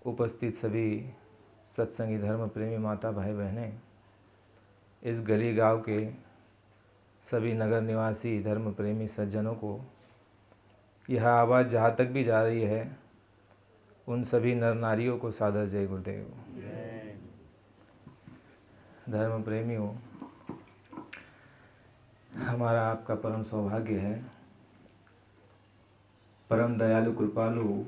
उपस्थित सभी सत्संगी धर्म प्रेमी माता भाई बहनें, इस गली गांव के सभी नगर निवासी धर्म प्रेमी सज्जनों को यह आवाज़ जहाँ तक भी जा रही है, उन सभी नर नारियों को सादर जय गुरुदेव। धर्म प्रेमियों, हमारा आपका परम सौभाग्य है, परम दयालु कृपालु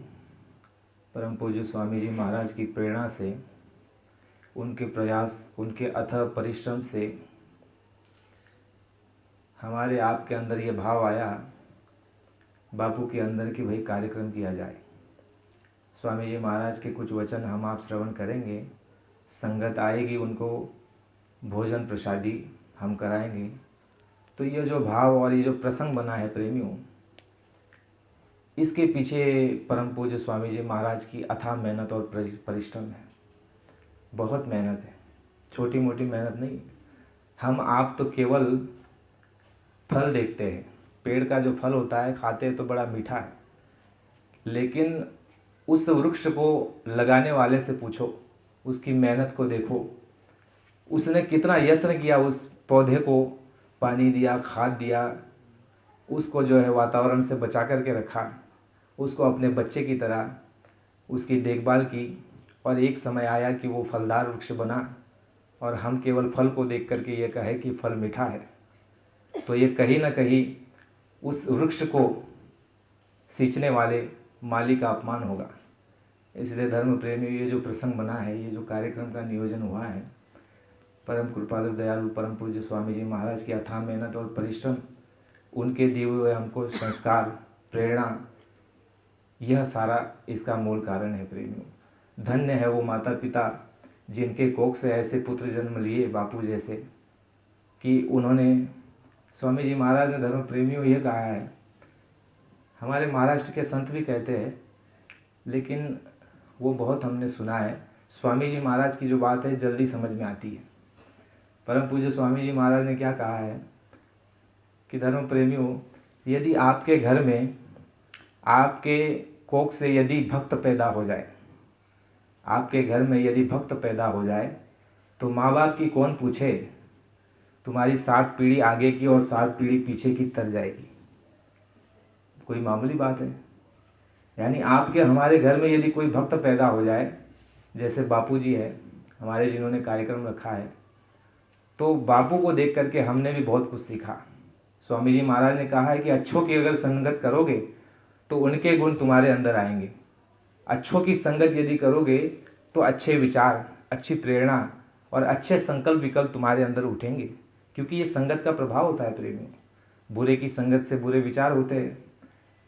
परम पूज्य स्वामी जी महाराज की प्रेरणा से, उनके प्रयास, उनके अथक परिश्रम से हमारे आपके अंदर ये भाव आया, बापू के अंदर कि भाई कार्यक्रम किया जाए। स्वामी जी महाराज के कुछ वचन हम आप श्रवण करेंगे, संगत आएगी, उनको भोजन प्रसादी हम कराएंगे। तो ये जो भाव और ये जो प्रसंग बना है प्रेमियों, इसके पीछे परम पूज्य स्वामी जी महाराज की अथाह मेहनत और परिश्रम है। बहुत मेहनत है, छोटी मोटी मेहनत नहीं। हम आप तो केवल फल देखते हैं, पेड़ का जो फल होता है खाते हैं तो बड़ा मीठा है, लेकिन उस वृक्ष को लगाने वाले से पूछो, उसकी मेहनत को देखो, उसने कितना यत्न किया, उस पौधे को पानी दिया, खाद दिया, उसको जो है वातावरण से बचा करके रखा, उसको अपने बच्चे की तरह उसकी देखभाल की, और एक समय आया कि वो फलदार वृक्ष बना, और हम केवल फल को देख करके ये कहे कि फल मीठा है, तो ये कहीं ना कहीं उस वृक्ष को सींचने वाले माली का अपमान होगा। इसलिए धर्म प्रेमी, ये जो प्रसंग बना है, ये जो कार्यक्रम का नियोजन हुआ है, परम कृपालु दयालु परम पूज्य स्वामी जी महाराज की अथाह मेहनत और परिश्रम, उनके दिए हुए हमको संस्कार, प्रेरणा, यह सारा इसका मूल कारण है प्रेमियों। धन्य है वो माता पिता जिनके कोख से ऐसे पुत्र जन्म लिए बापू जैसे, कि उन्होंने, स्वामी जी महाराज ने धर्म प्रेमियों ये कहा है, हमारे महाराष्ट्र के संत भी कहते हैं, लेकिन वो बहुत हमने सुना है, स्वामी जी महाराज की जो बात है जल्दी समझ में आती है। परम पूज्य स्वामी जी महाराज ने क्या कहा है कि धर्म प्रेमियों, यदि आपके घर में, आपके कोख से यदि भक्त पैदा हो जाए, आपके घर में यदि भक्त पैदा हो जाए, तो माँ बाप की कौन पूछे, तुम्हारी 7 पीढ़ी आगे की और 7 पीढ़ी पीछे की तर जाएगी। कोई मामूली बात है। यानी आपके, हमारे घर में यदि कोई भक्त पैदा हो जाए, जैसे बापू जी है हमारे, जिन्होंने कार्यक्रम रखा है, तो बापू को देख करके हमने भी बहुत कुछ सीखा। स्वामी जी महाराज ने कहा है कि अच्छों की अगर संगत करोगे तो उनके गुण तुम्हारे अंदर आएंगे। अच्छों की संगत यदि करोगे तो अच्छे विचार, अच्छी प्रेरणा और अच्छे संकल्प विकल्प तुम्हारे अंदर उठेंगे, क्योंकि ये संगत का प्रभाव होता है प्रेमी। बुरे की संगत से बुरे विचार होते हैं।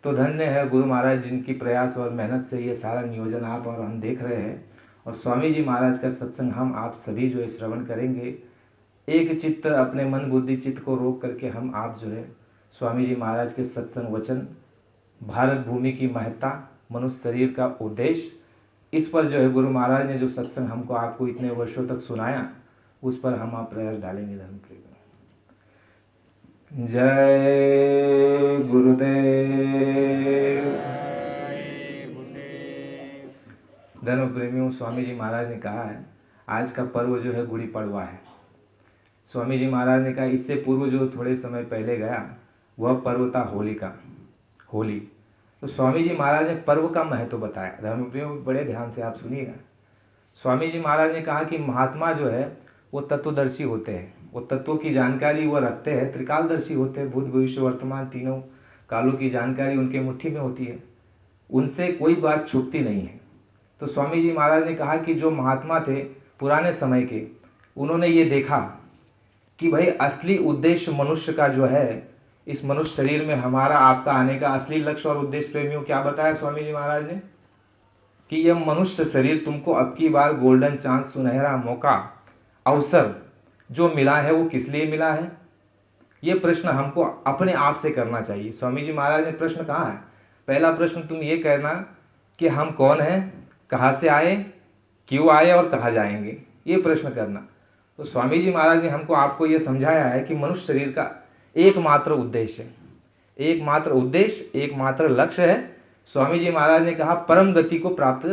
तो धन्य है गुरु महाराज जिनकी प्रयास और मेहनत से ये सारा नियोजन आप और हम देख रहे हैं, और स्वामी जी महाराज का सत्संग हम आप सभी जो है श्रवण करेंगे। एक चित्त, अपने मन बुद्धि चित्त को रोक करके हम आप जो है स्वामी जी महाराज के सत्संग वचन, भारत भूमि की महत्ता, मनुष्य शरीर का उद्देश्य, इस पर जो है गुरु महाराज ने जो सत्संग हमको आपको इतने वर्षों तक सुनाया, उस पर हम आप प्रयास डालेंगे धर्म प्रेमी। जय गुरुदेव। धर्म प्रेमियों, स्वामी जी महाराज ने कहा है, आज का पर्व जो है गुड़ी पड़वा है। स्वामी जी महाराज ने कहा इससे पूर्व जो थोड़े समय पहले गया वह पर्व था होली का, होली। तो स्वामी जी महाराज ने पर्व का महत्व बताया। धर्म प्रेमियों, बड़े ध्यान से आप सुनिएगा। स्वामी जी महाराज ने कहा कि महात्मा जो है वो तत्वदर्शी होते हैं, वो तत्वों की जानकारी वो रखते हैं, त्रिकालदर्शी होते हैं, भूत भविष्य वर्तमान तीनों कालों की जानकारी उनके मुट्ठी में होती है, उनसे कोई बात छुपती नहीं है। तो स्वामी जी महाराज ने कहा कि जो महात्मा थे पुराने समय के, उन्होंने ये देखा कि भाई असली उद्देश्य मनुष्य का जो है, इस मनुष्य शरीर में हमारा आपका आने का असली लक्ष्य और उद्देश्य प्रेमियों क्या बताया स्वामी जी महाराज ने, कि यह मनुष्य शरीर तुमको अब की बार गोल्डन चांस, सुनहरा मौका, अवसर जो मिला है वो किस लिए मिला है, ये प्रश्न हमको अपने आप से करना चाहिए। स्वामी जी महाराज ने प्रश्न कहा है, पहला प्रश्न तुम ये कहना कि हम कौन हैं, कहाँ से आए, क्यों आए और कहाँ जाएंगे, ये प्रश्न करना। तो स्वामी जी महाराज ने हमको आपको ये समझाया है कि मनुष्य शरीर का एकमात्र उद्देश्य, एकमात्र लक्ष्य है। स्वामी जी महाराज ने कहा परम गति को प्राप्त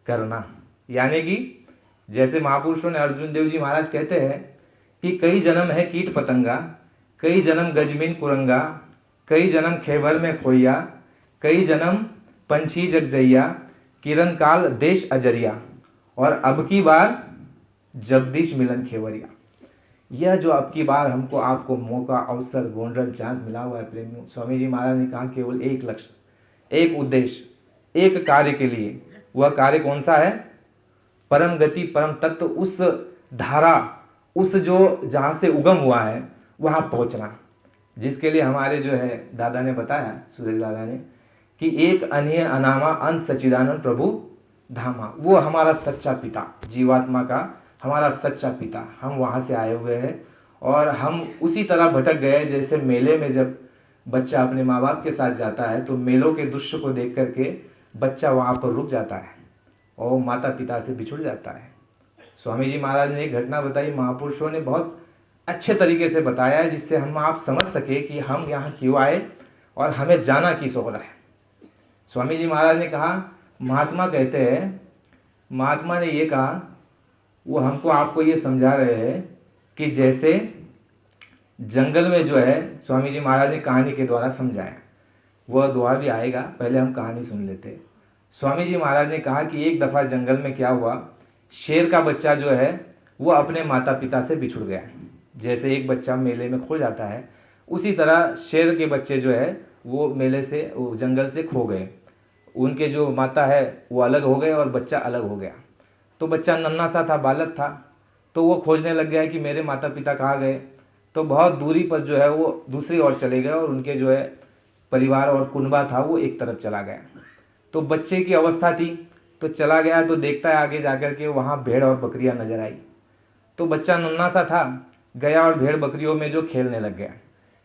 करना। यानी कि जैसे महापुरुषों ने अर्जुन देव जी महाराज कहते हैं कि कई जन्म है कीट पतंगा, कई जन्म गजमीन कुरंगा, कई जन्म खैबर में खोइया, कई जन्म पंछी जगजैया, किरण काल देश अजरिया, और अब की बार जगदीश मिलन खेवरिया। यह जो अब की बार हमको आपको मौका, अवसर, गोल्डन चांस मिला हुआ है प्रेमियों, स्वामी जी महाराज ने कहा केवल एक लक्ष्य, एक उद्देश्य, एक कार्य के लिए। वह कार्य कौन सा है? परम गति, परम तत्व, उस धारा, उस जो जहाँ से उगम हुआ है वहाँ पहुँचना, जिसके लिए हमारे जो है दादा ने बताया, सूरज दादा ने, कि एक अनिय अनामा अन सच्चिदानंद प्रभु धामा। वो हमारा सच्चा पिता, जीवात्मा का हमारा सच्चा पिता, हम वहाँ से आए हुए हैं। और हम उसी तरह भटक गए जैसे मेले में जब बच्चा अपने माँ बाप के साथ जाता है तो मेलों के दृश्य को देख करके बच्चा वहाँ पर रुक जाता है और माता पिता से बिछुड़ जाता है। स्वामी जी महाराज ने एक घटना बताई, महापुरुषों ने बहुत अच्छे तरीके से बताया है, जिससे हम आप समझ सके कि हम यहाँ क्यों आए और हमें जाना किस ओर है। स्वामी जी महाराज ने कहा, महात्मा कहते हैं, महात्मा ने ये कहा, वो हमको आपको ये समझा रहे हैं कि जैसे जंगल में जो है, स्वामी जी महाराज ने कहानी के द्वारा समझाया, वह द्वार भी आएगा, पहले हम कहानी सुन लेते। स्वामी जी महाराज ने कहा कि एक दफ़ा जंगल में क्या हुआ, शेर का बच्चा जो है वो अपने माता पिता से बिछुड़ गया। जैसे एक बच्चा मेले में खो जाता है, उसी तरह शेर के बच्चे जो है वो मेले से, वो जंगल से खो गए। उनके जो माता है वो अलग हो गए और बच्चा अलग हो गया। तो बच्चा नन्हा सा था, बालक था, तो वो खोजने लग गया कि मेरे माता पिता कहाँ गए। तो बहुत दूरी पर जो है वो दूसरी ओर चले गए और उनके जो है परिवार और कुनबा था वो एक तरफ चला गया। तो बच्चे की अवस्था थी, तो चला गया तो देखता है आगे जाकर के वहाँ भेड़ और बकरियाँ नजर आई। तो बच्चा नन्हा सा था, गया और भेड़ बकरियों में जो खेलने लग गया।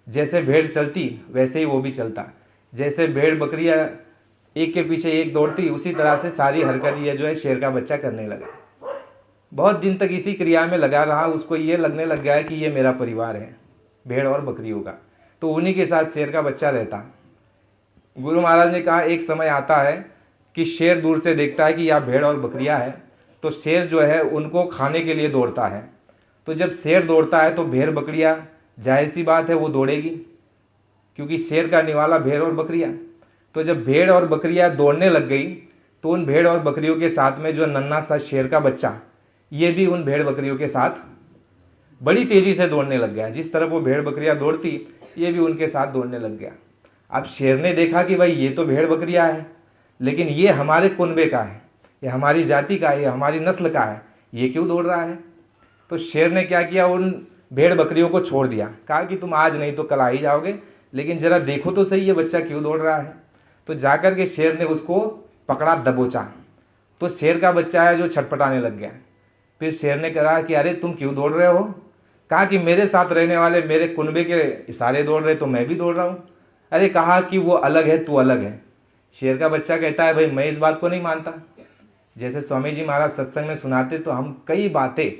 जैसे भेड़ चलती वैसे ही वो भी चलता, जैसे भेड़ बकरियाँ एक के पीछे एक दौड़ती, उसी तरह से सारी हरकत ये जो है शेर का बच्चा करने लगा। बहुत दिन तक इसी क्रिया में लगा रहा। उसको ये लगने लग गया है कि ये मेरा परिवार है, भेड़ और बकरियों का, तो उन्हीं के साथ शेर का बच्चा रहता। गुरु महाराज ने कहा एक समय आता है कि शेर दूर से देखता है कि यह भेड़ और बकरियां है, तो शेर जो है उनको खाने के लिए दौड़ता है। तो जब शेर दौड़ता है तो भेड़ बकरियां, जाहिर सी बात है वो दौड़ेगी, क्योंकि शेर का निवाला भेड़ और बकरियां। तो जब भेड़ और बकरियां दौड़ने लग गई तो उन भेड़ और बकरियों के साथ में जो नन्हा सा शेर का बच्चा, ये भी उन भेड़ बकरियों के साथ बड़ी तेज़ी से दौड़ने लग गया। जिस तरह वो भेड़ बकरियां दौड़ती, ये भी उनके साथ दौड़ने लग गया। अब शेर ने देखा कि भाई ये तो भेड़ बकरियां है, लेकिन ये हमारे कुनबे का है, ये हमारी जाति का है, ये हमारी नस्ल का है, ये क्यों दौड़ रहा है। तो शेर ने क्या किया, उन भेड़ बकरियों को छोड़ दिया। कहा कि तुम आज नहीं तो कल आ ही जाओगे, लेकिन ज़रा देखो तो सही ये बच्चा क्यों दौड़ रहा है। तो जाकर के शेर ने उसको पकड़ा, दबोचा। तो शेर का बच्चा है जो छटपटाने लग गया। फिर शेर ने कहा कि अरे तुम क्यों दौड़ रहे हो। कहा कि मेरे साथ रहने वाले मेरे कुनबे के सारे दौड़ रहे तो मैं भी दौड़ रहा हूँ। अरे कहा कि वो अलग है, तू अलग है। शेर का बच्चा कहता है भाई मैं इस बात को नहीं मानता। जैसे स्वामी जी महाराज सत्संग में सुनाते तो हम कई बातें,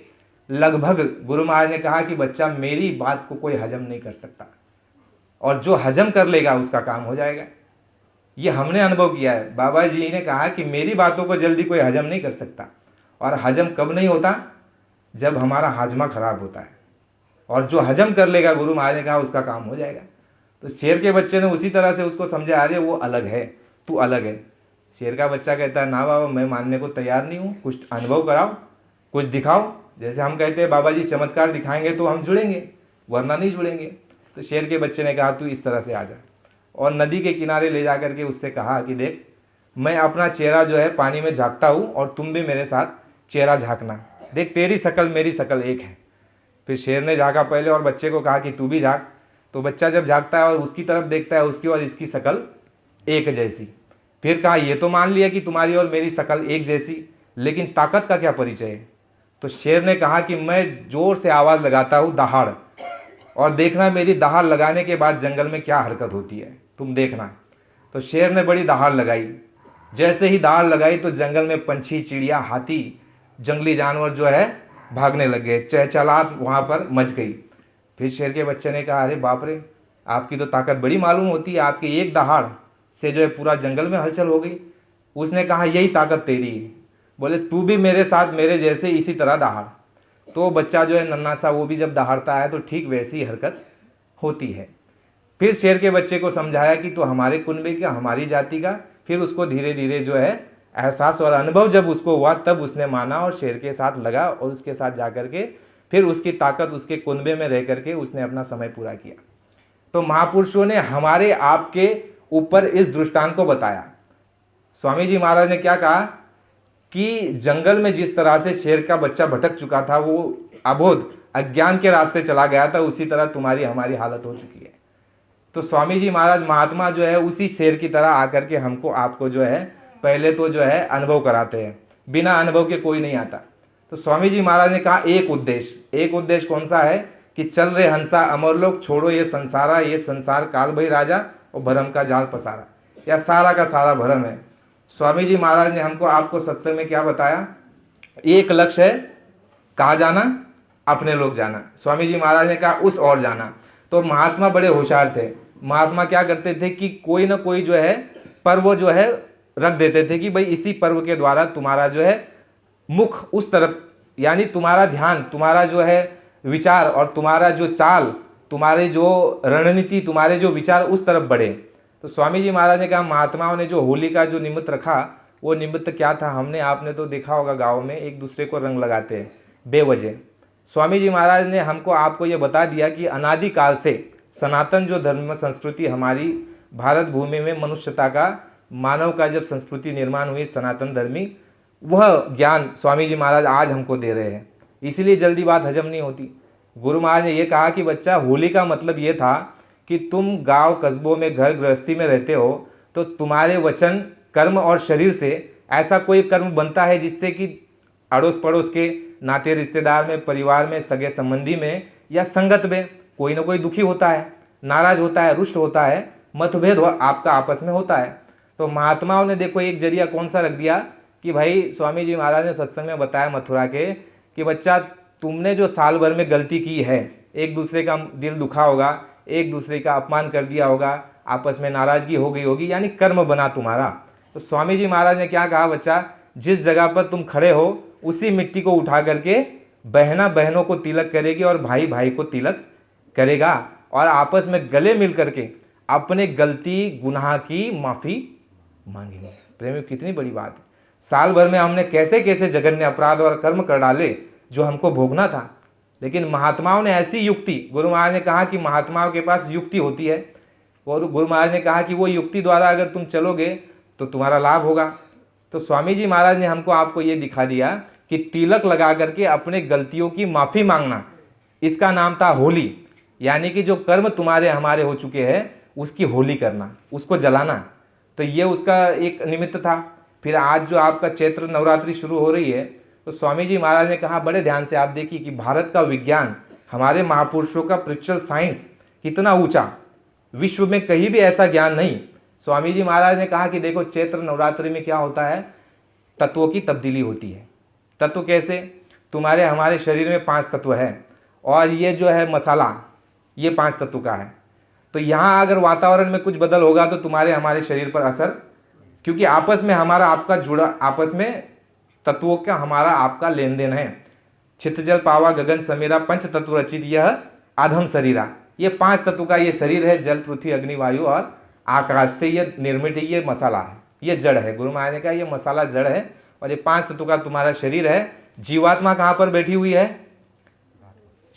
लगभग गुरु महाराज ने कहा कि बच्चा मेरी बात को कोई हजम नहीं कर सकता, और जो हजम कर लेगा उसका काम हो जाएगा। ये हमने अनुभव किया है। बाबा जी ने कहा कि मेरी बातों को जल्दी कोई हजम नहीं कर सकता, और हजम कब नहीं होता, जब हमारा हाजमा खराब होता है, और जो हजम कर लेगा गुरु महाराज ने कहा उसका काम हो जाएगा। तो शेर के बच्चे ने उसी तरह से उसको समझा, अरे वो अलग है, तू अलग है। शेर का बच्चा कहता है ना बाबा मैं मानने को तैयार नहीं हूँ, कुछ अनुभव कराओ, कुछ दिखाओ। जैसे हम कहते हैं बाबा जी चमत्कार दिखाएंगे तो हम जुड़ेंगे, वरना नहीं जुड़ेंगे। तो शेर के बच्चे ने कहा तू इस तरह से आ जा, और नदी के किनारे ले जा करके उससे कहा कि देख मैं अपना चेहरा जो है पानी में झाँकता हूँ और तुम भी मेरे साथ चेहरा झाँकना, देख तेरी शकल मेरी शकल एक है। फिर शेर ने झाँका पहले और बच्चे को कहा कि तू भी झाँक। तो बच्चा जब झाँकता है और उसकी तरफ देखता है, उसकी और इसकी शकल एक जैसी। फिर कहा ये तो मान लिया कि तुम्हारी और मेरी शकल एक जैसी, लेकिन ताकत का क्या परिचय है। तो शेर ने कहा कि मैं ज़ोर से आवाज़ लगाता हूँ दहाड़, और देखना मेरी दहाड़ लगाने के बाद जंगल में क्या हरकत होती है, तुम देखना। तो शेर ने बड़ी दहाड़ लगाई। जैसे ही दहाड़ लगाई तो जंगल में पंछी, चिड़िया, हाथी, जंगली जानवर जो है भागने लग गए, चहचहाट वहाँ पर मच गई। फिर शेर के बच्चे ने कहा अरे बाप रे, आपकी तो ताकत बड़ी मालूम होती है, आपकी एक दहाड़ से जो है पूरा जंगल में हलचल हो गई। उसने कहा यही ताकत तेरी है। बोले तू भी मेरे साथ मेरे जैसे इसी तरह दहाड़। तो बच्चा जो है नन्हा सा, वो भी जब दहाड़ता है तो ठीक वैसी ही हरकत होती है। फिर शेर के बच्चे को समझाया कि तू हमारे कुनबे का, हमारी जाति का। फिर उसको धीरे धीरे जो है एहसास और अनुभव जब उसको हुआ, तब उसने माना और शेर के साथ लगा और उसके साथ जा कर के फिर उसकी ताकत उसके कुनबे में रह करके उसने अपना समय पूरा किया। तो महापुरुषों ने हमारे आपके ऊपर इस दृष्टांत को बताया। स्वामी जी महाराज ने क्या कहा कि जंगल में जिस तरह से शेर का बच्चा भटक चुका था, वो अबोध अज्ञान के रास्ते चला गया था, उसी तरह तुम्हारी हमारी हालत हो चुकी है। तो स्वामी जी महाराज महात्मा जो है उसी शेर की तरह आकर के हमको आपको जो है पहले तो जो है अनुभव कराते हैं। बिना अनुभव के कोई नहीं आता। तो स्वामी जी महाराज ने कहा एक उद्देश्य कौन सा है कि चल रे हंसा अमर लोग, छोड़ो ये संसारा, ये संसार काल भई राजा और भरम का जाल पसारा। या सारा का सारा भरम है। स्वामी जी महाराज ने हमको आपको सत्संग में क्या बताया, एक लक्ष्य है, कहाँ जाना, अपने लोग जाना। स्वामी जी महाराज ने कहा उस और जाना। तो महात्मा बड़े होशियार थे। महात्मा क्या करते थे कि कोई ना कोई जो है पर्व जो है रख देते थे कि भाई इसी पर्व के द्वारा तुम्हारा जो है मुख उस तरफ, यानी तुम्हारा ध्यान, तुम्हारा जो है विचार और तुम्हारा जो चाल, तुम्हारे जो रणनीति, तुम्हारे जो विचार उस तरफ बढ़े। तो स्वामी जी महाराज ने कहा महात्माओं ने जो होली का जो निमित्त रखा, वो निमित्त क्या था, हमने आपने तो देखा होगा गाँव में एक दूसरे को रंग लगाते हैं बेवजह। स्वामी जी महाराज ने हमको आपको ये बता दिया कि अनादिकाल से सनातन जो धर्म संस्कृति हमारी भारत भूमि में मनुष्यता का, मानव का जब संस्कृति निर्माण हुई सनातन धर्मी, वह ज्ञान स्वामी जी महाराज आज हमको दे रहे हैं। इसीलिए जल्दी बात हजम नहीं होती। गुरु महाराज ने ये कहा कि बच्चा, होली का मतलब ये था कि तुम गांव कस्बों में घर गृहस्थी में रहते हो, तो तुम्हारे वचन कर्म और शरीर से ऐसा कोई कर्म बनता है जिससे कि अड़ोस पड़ोस के नाते रिश्तेदार में, परिवार में, सगे संबंधी में या संगत में कोई ना कोई दुखी होता है, नाराज होता है, रुष्ट होता है, मतभेद आपका आपस में होता है। तो महात्माओं ने देखो एक जरिया कौन सा रख दिया कि भाई स्वामी जी महाराज ने सत्संग में बताया मथुरा के कि बच्चा तुमने जो साल भर में गलती की है, एक दूसरे का दिल दुखा होगा, एक दूसरे का अपमान कर दिया होगा, आपस में नाराजगी हो गई होगी, यानी कर्म बना तुम्हारा। तो स्वामी जी महाराज ने क्या कहा, बच्चा जिस जगह पर तुम खड़े हो उसी मिट्टी को उठा करके बहना बहनों को तिलक करेगी और भाई भाई को तिलक करेगा और आपस में गले मिल करके अपने गलती गुनाह की माफ़ी मांगेंगे। प्रेमी कितनी बड़ी बात है। साल भर में हमने कैसे कैसे जघन्य अपराध और कर्म कर डाले जो हमको भोगना था, लेकिन महात्माओं ने ऐसी युक्ति, गुरु महाराज ने कहा कि महात्माओं के पास युक्ति होती है और गुरु महाराज ने कहा कि वो युक्ति द्वारा अगर तुम चलोगे तो तुम्हारा लाभ होगा। तो स्वामी जी महाराज ने हमको आपको ये दिखा दिया कि तिलक लगा करके अपने गलतियों की माफ़ी मांगना, इसका नाम था होली। यानी कि जो कर्म तुम्हारे हमारे हो चुके हैं उसकी होली करना, उसको जलाना। तो ये उसका एक निमित्त था। फिर आज जो आपका चैत्र नवरात्रि शुरू हो रही है, तो स्वामी जी महाराज ने कहा बड़े ध्यान से आप देखिए कि भारत का विज्ञान, हमारे महापुरुषों का स्पिरिचुअल साइंस कितना ऊंचा, विश्व में कहीं भी ऐसा ज्ञान नहीं। स्वामी जी महाराज ने कहा कि देखो चैत्र नवरात्रि में क्या होता है, तत्वों की तब्दीली होती है। तत्व कैसे, तुम्हारे हमारे शरीर में 5 तत्व है और ये जो है मसाला ये 5 तत्व का है। तो यहाँ अगर वातावरण में कुछ बदल होगा तो तुम्हारे हमारे शरीर पर असर, क्योंकि आपस में हमारा आपका जुड़ा, आपस में तत्वों का हमारा आपका लेन देन है। चित्त जल पावा गगन समीरा, पंच तत्व रचित यह आधम शरीरा। ये 5 तत्व का ये शरीर है, जल पृथ्वी अग्नि वायु और आकाश से ये निर्मित है, ये मसाला है, ये जड़ है। गुरु महाराज ने कहा ये मसाला जड़ है और ये 5 तत्व का तुम्हारा शरीर है। जीवात्मा कहाँ पर बैठी हुई है,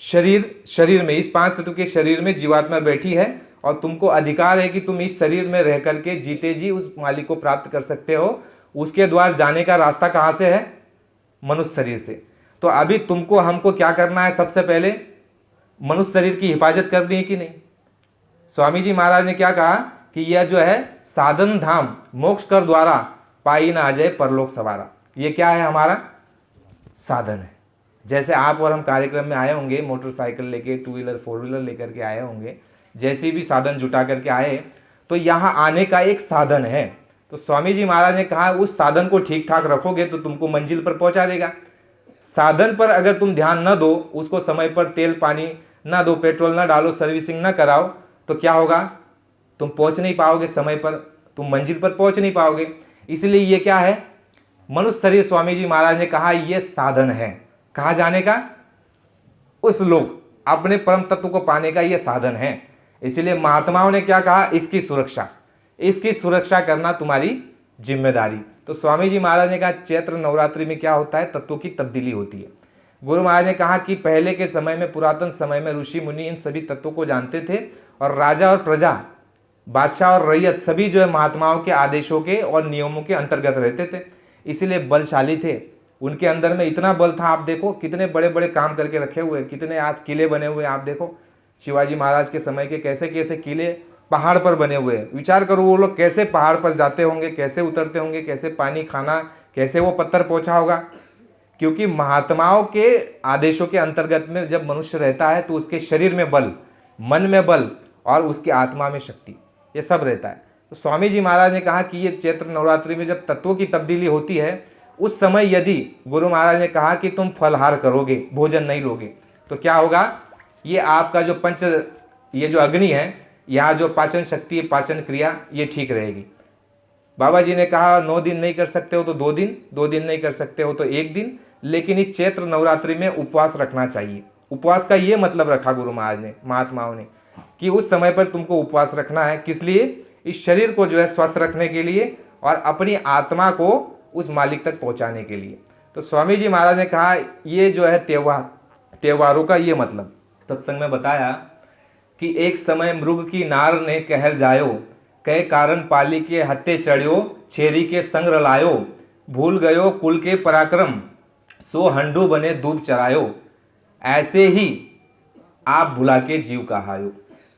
शरीर में, इस 5 तत्व के शरीर में जीवात्मा बैठी है और तुमको अधिकार है कि तुम इस शरीर में रह करके जीते जी उस मालिक को प्राप्त कर सकते हो। उसके द्वार जाने का रास्ता कहाँ से है, मनुष्य शरीर से। तो अभी तुमको हमको क्या करना है, सबसे पहले मनुष्य शरीर की हिफाजत करनी है कि नहीं। स्वामी जी महाराज ने क्या कहा कि यह जो है साधन धाम मोक्ष कर द्वारा पाई ना जाए परलोक सवारा। ये क्या है, हमारा साधन है। जैसे आप और हम कार्यक्रम में आए होंगे, मोटरसाइकिल लेके, 2 व्हीलर 4 व्हीलर लेकर के आए होंगे, जैसे भी साधन जुटा करके आए, तो यहाँ आने का एक साधन है। तो स्वामी जी महाराज ने कहा उस साधन को ठीक ठाक रखोगे तो तुमको मंजिल पर पहुँचा देगा। साधन पर अगर तुम ध्यान न दो, उसको समय पर तेल पानी न दो, पेट्रोल न डालो, सर्विसिंग न कराओ, तो क्या होगा, तुम पहुँच नहीं पाओगे समय पर, तुम मंजिल पर पहुँच नहीं पाओगे। इसलिए ये क्या है, मनुष्य शरीर स्वामी जी महाराज ने कहा ये साधन है। कहाँ जाने का? उस लोक, अपने परम तत्व को पाने का ये साधन है। इसीलिए महात्माओं ने क्या कहा? इसकी सुरक्षा करना तुम्हारी जिम्मेदारी। तो स्वामी जी महाराज ने कहा चैत्र नवरात्रि में क्या होता है? तत्वों की तब्दीली होती है। गुरु महाराज ने कहा कि पहले के समय में, पुरातन समय में ऋषि मुनि इन सभी तत्वों को जानते थे और राजा और प्रजा, बादशाह और रैयत सभी जो है महात्माओं के आदेशों के और नियमों के अंतर्गत रहते थे, इसीलिए बलशाली थे। उनके अंदर में इतना बल था, आप देखो कितने बड़े बड़े काम करके रखे हुए, कितने आज किले बने हुए। आप देखो शिवाजी महाराज के समय के कैसे कैसे किले पहाड़ पर बने हुए हैं। विचार करो वो लोग कैसे पहाड़ पर जाते होंगे, कैसे उतरते होंगे, कैसे पानी खाना, कैसे वो पत्थर पहुंचा होगा। क्योंकि महात्माओं के आदेशों के अंतर्गत में जब मनुष्य रहता है तो उसके शरीर में बल, मन में बल और उसकी आत्मा में शक्ति, ये सब रहता है। तो स्वामी जी महाराज ने कहा कि ये चैत्र नवरात्रि में जब तत्वों की तब्दीली होती है, उस समय यदि गुरु महाराज ने कहा कि तुम फलहार करोगे, भोजन नहीं लोगे, तो क्या होगा? ये आपका जो ये जो अग्नि है, यहाँ जो पाचन शक्ति है, पाचन क्रिया, ये ठीक रहेगी। बाबा जी ने कहा 9 दिन नहीं कर सकते हो तो 2 दिन, 2 दिन नहीं कर सकते हो तो 1 दिन, लेकिन इस चैत्र नवरात्रि में उपवास रखना चाहिए। उपवास का ये मतलब रखा गुरु महाराज ने, महात्माओं ने, कि उस समय पर तुमको उपवास रखना है। किस लिए? इस शरीर को जो है स्वस्थ रखने के लिए और अपनी आत्मा को उस मालिक तक पहुंचाने के लिए। तो स्वामी जी महाराज ने कहा ये जो है त्योहारों का ये मतलब। सत्संग में बताया कि एक समय मृग की नार ने कहर जायो, कई कारण पाली के हत्ते चढ़्यो, छेरी के संग रलायो, भूल गयो कुल के पराक्रम, सो हंडू बने दूब चरायो, ऐसे ही आप भुला के जीव कहायो।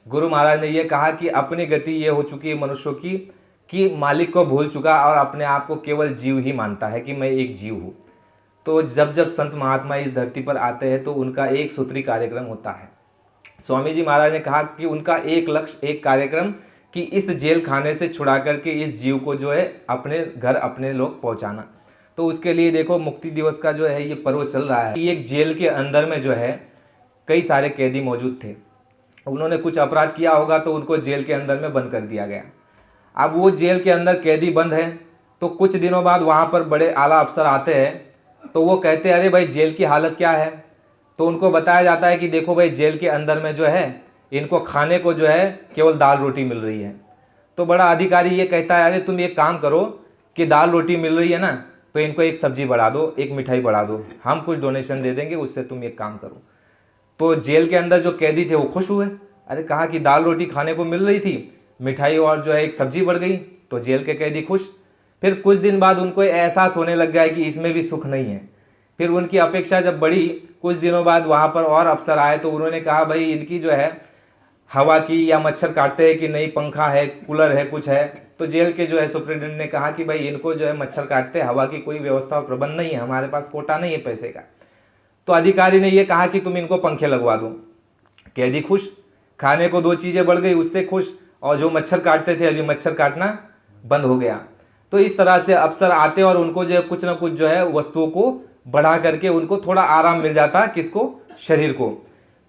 गुरु महाराज ने यह कहा कि अपनी गति ये हो चुकी है मनुष्यों की कि मालिक को भूल चुका और अपने आप को केवल जीव ही मानता है कि मैं एक जीव हूँ। तो जब जब संत महात्मा इस धरती पर आते हैं तो उनका एक सूत्री कार्यक्रम होता है। स्वामी जी महाराज ने कहा कि उनका एक लक्ष्य, एक कार्यक्रम, कि इस जेल खाने से छुड़ा करके इस जीव को जो है अपने घर, अपने लोग पहुंचाना। तो उसके लिए देखो मुक्ति दिवस का जो है ये पर्व चल रहा है। एक जेल के अंदर में जो है कई सारे कैदी मौजूद थे। उन्होंने कुछ अपराध किया होगा तो उनको जेल के अंदर में बंद कर दिया गया। अब वो जेल के अंदर कैदी बंद है तो कुछ दिनों बाद वहाँ पर बड़े आला अफसर आते हैं तो वो कहते हैं अरे भाई जेल की हालत क्या है? तो उनको बताया जाता है कि देखो भाई जेल के अंदर में जो है इनको खाने को जो है केवल दाल रोटी मिल रही है। तो बड़ा अधिकारी ये कहता है अरे तुम एक काम करो कि दाल रोटी मिल रही है ना, तो इनको एक सब्जी बढ़ा दो, एक मिठाई बढ़ा दो, हम कुछ डोनेशन दे देंगे, उससे तुम एक काम करो। तो जेल के अंदर जो कैदी थे वो खुश हुए। अरे कहा कि दाल रोटी खाने को मिल रही थी, मिठाई और जो है एक सब्जी बढ़ गई, तो जेल के कैदी खुश। फिर कुछ दिन बाद उनको एहसास होने लग गया कि इसमें भी सुख नहीं है। फिर उनकी अपेक्षा जब बढ़ी, कुछ दिनों बाद वहाँ पर और अफसर आए तो उन्होंने कहा भाई इनकी जो है हवा की या मच्छर काटते हैं कि नहीं, पंखा है, कूलर है, कुछ है। तो जेल के जो है सुप्रिटेंडेंट ने कहा कि भाई इनको जो है मच्छर काटते हैं, हवा की कोई व्यवस्था और प्रबंध नहीं है, हमारे पास कोटा नहीं है पैसे का। तो अधिकारी ने ये कहा कि तुम इनको पंखे लगवा दो। कैदी खुश, खाने को 2 चीज़ें बढ़ गई उससे खुश, और जो मच्छर काटते थे अभी मच्छर काटना बंद हो गया। तो इस तरह से अफसर आते और उनको जो है कुछ ना कुछ जो है वस्तुओं को बढ़ा करके उनको थोड़ा आराम मिल जाता, किसको? शरीर को।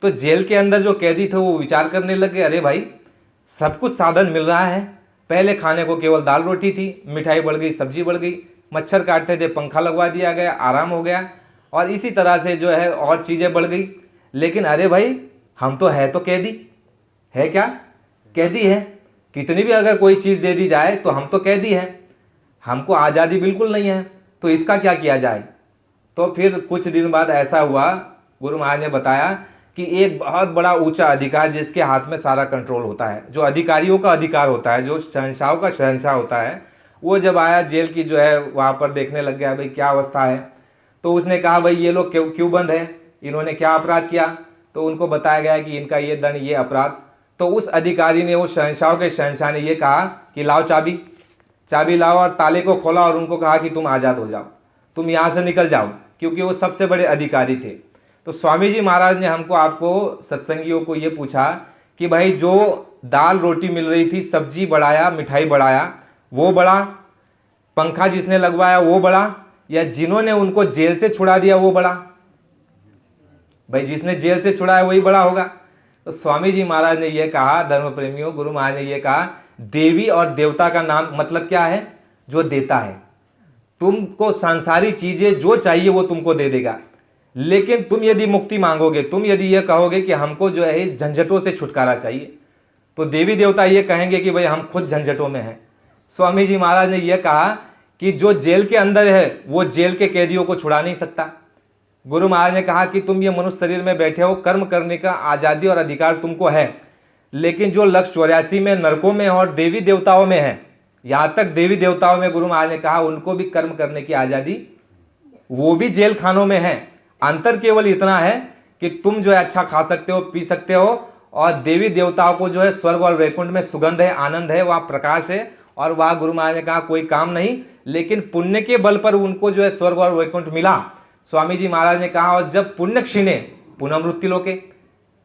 तो जेल के अंदर जो कैदी थे वो विचार करने लगे अरे भाई सब कुछ साधन मिल रहा है, पहले खाने को केवल दाल रोटी थी, मिठाई बढ़ गई, सब्जी बढ़ गई, मच्छर काटते थे, पंखा लगवा दिया गया, आराम हो गया, और इसी तरह से जो है और चीज़ें बढ़ गई। लेकिन अरे भाई हम तो है तो कैदी है, क्या कैदी है? कितनी भी अगर कोई चीज़ दे दी जाए तो हम तो कैदी हैं, हमको आज़ादी बिल्कुल नहीं है, तो इसका क्या किया जाए? तो फिर कुछ दिन बाद ऐसा हुआ, गुरु महाराज ने बताया कि एक बहुत बड़ा ऊंचा अधिकार जिसके हाथ में सारा कंट्रोल होता है, जो अधिकारियों का अधिकार होता है, जो शहंशाहों का शहंशाह होता है, वो जब आया जेल की जो है वहाँ पर देखने लग गया भाई क्या अवस्था है। तो उसने कहा भाई ये लोग क्यों बंद है, इन्होंने क्या अपराध किया? तो उनको बताया गया कि इनका ये दंड, ये अपराध। तो उस अधिकारी ने, वो शहंशाह के शहंशाह ने ये कहा कि लाओ चाबी लाओ, और ताले को खोला और उनको कहा कि तुम आज़ाद हो जाओ, तुम यहाँ से निकल जाओ, क्योंकि वो सबसे बड़े अधिकारी थे। तो स्वामी जी महाराज ने हमको, आपको सत्संगियों को ये पूछा कि भाई जो दाल रोटी मिल रही थी, सब्जी बढ़ाया, मिठाई बढ़ाया, वो बड़ा? पंखा जिसने लगवाया वो बड़ा? या जिन्होंने उनको जेल से छुड़ा दिया वो बड़ा? भाई जिसने जेल से छुड़ाया वही बड़ा होगा। तो स्वामी जी महाराज ने यह कहा, धर्म प्रेमियों, गुरु महाराज ने यह कहा, देवी और देवता का नाम मतलब क्या है? जो देता है। तुमको सांसारिक चीजें जो चाहिए वो तुमको दे देगा। लेकिन तुम यदि मुक्ति मांगोगे, तुम यदि ये कहोगे कि हमको जो है इस झंझटों से छुटकारा चाहिए, तो देवी देवता ये कहेंगे कि भाई हम खुद झंझटों में हैं। स्वामी जी महाराज ने यह कहा कि जो जेल के अंदर है वो जेल के कैदियों को छुड़ा नहीं सकता। गुरु महाराज ने कहा कि तुम ये मनुष्य शरीर में बैठे हो, कर्म करने का आज़ादी और अधिकार तुमको है, लेकिन जो लक्ष्य 84 में नरकों में और देवी देवताओं में है, यहाँ तक देवी देवताओं में गुरु महाराज ने कहा उनको भी कर्म करने की आज़ादी, वो भी जेल खानों में है। अंतर केवल इतना है कि तुम जो है अच्छा खा सकते हो, पी सकते हो, और देवी देवताओं को जो है स्वर्ग और वैकुंठ में सुगंध है, आनंद है, वहाँ प्रकाश है, और वहाँ गुरु महाराज ने कहा कोई काम नहीं, लेकिन पुण्य के बल पर उनको जो है स्वर्ग और वैकुंठ मिला। स्वामी जी महाराज ने कहा और जब पुण्य क्षीणे पुनः मृत्यु लोके,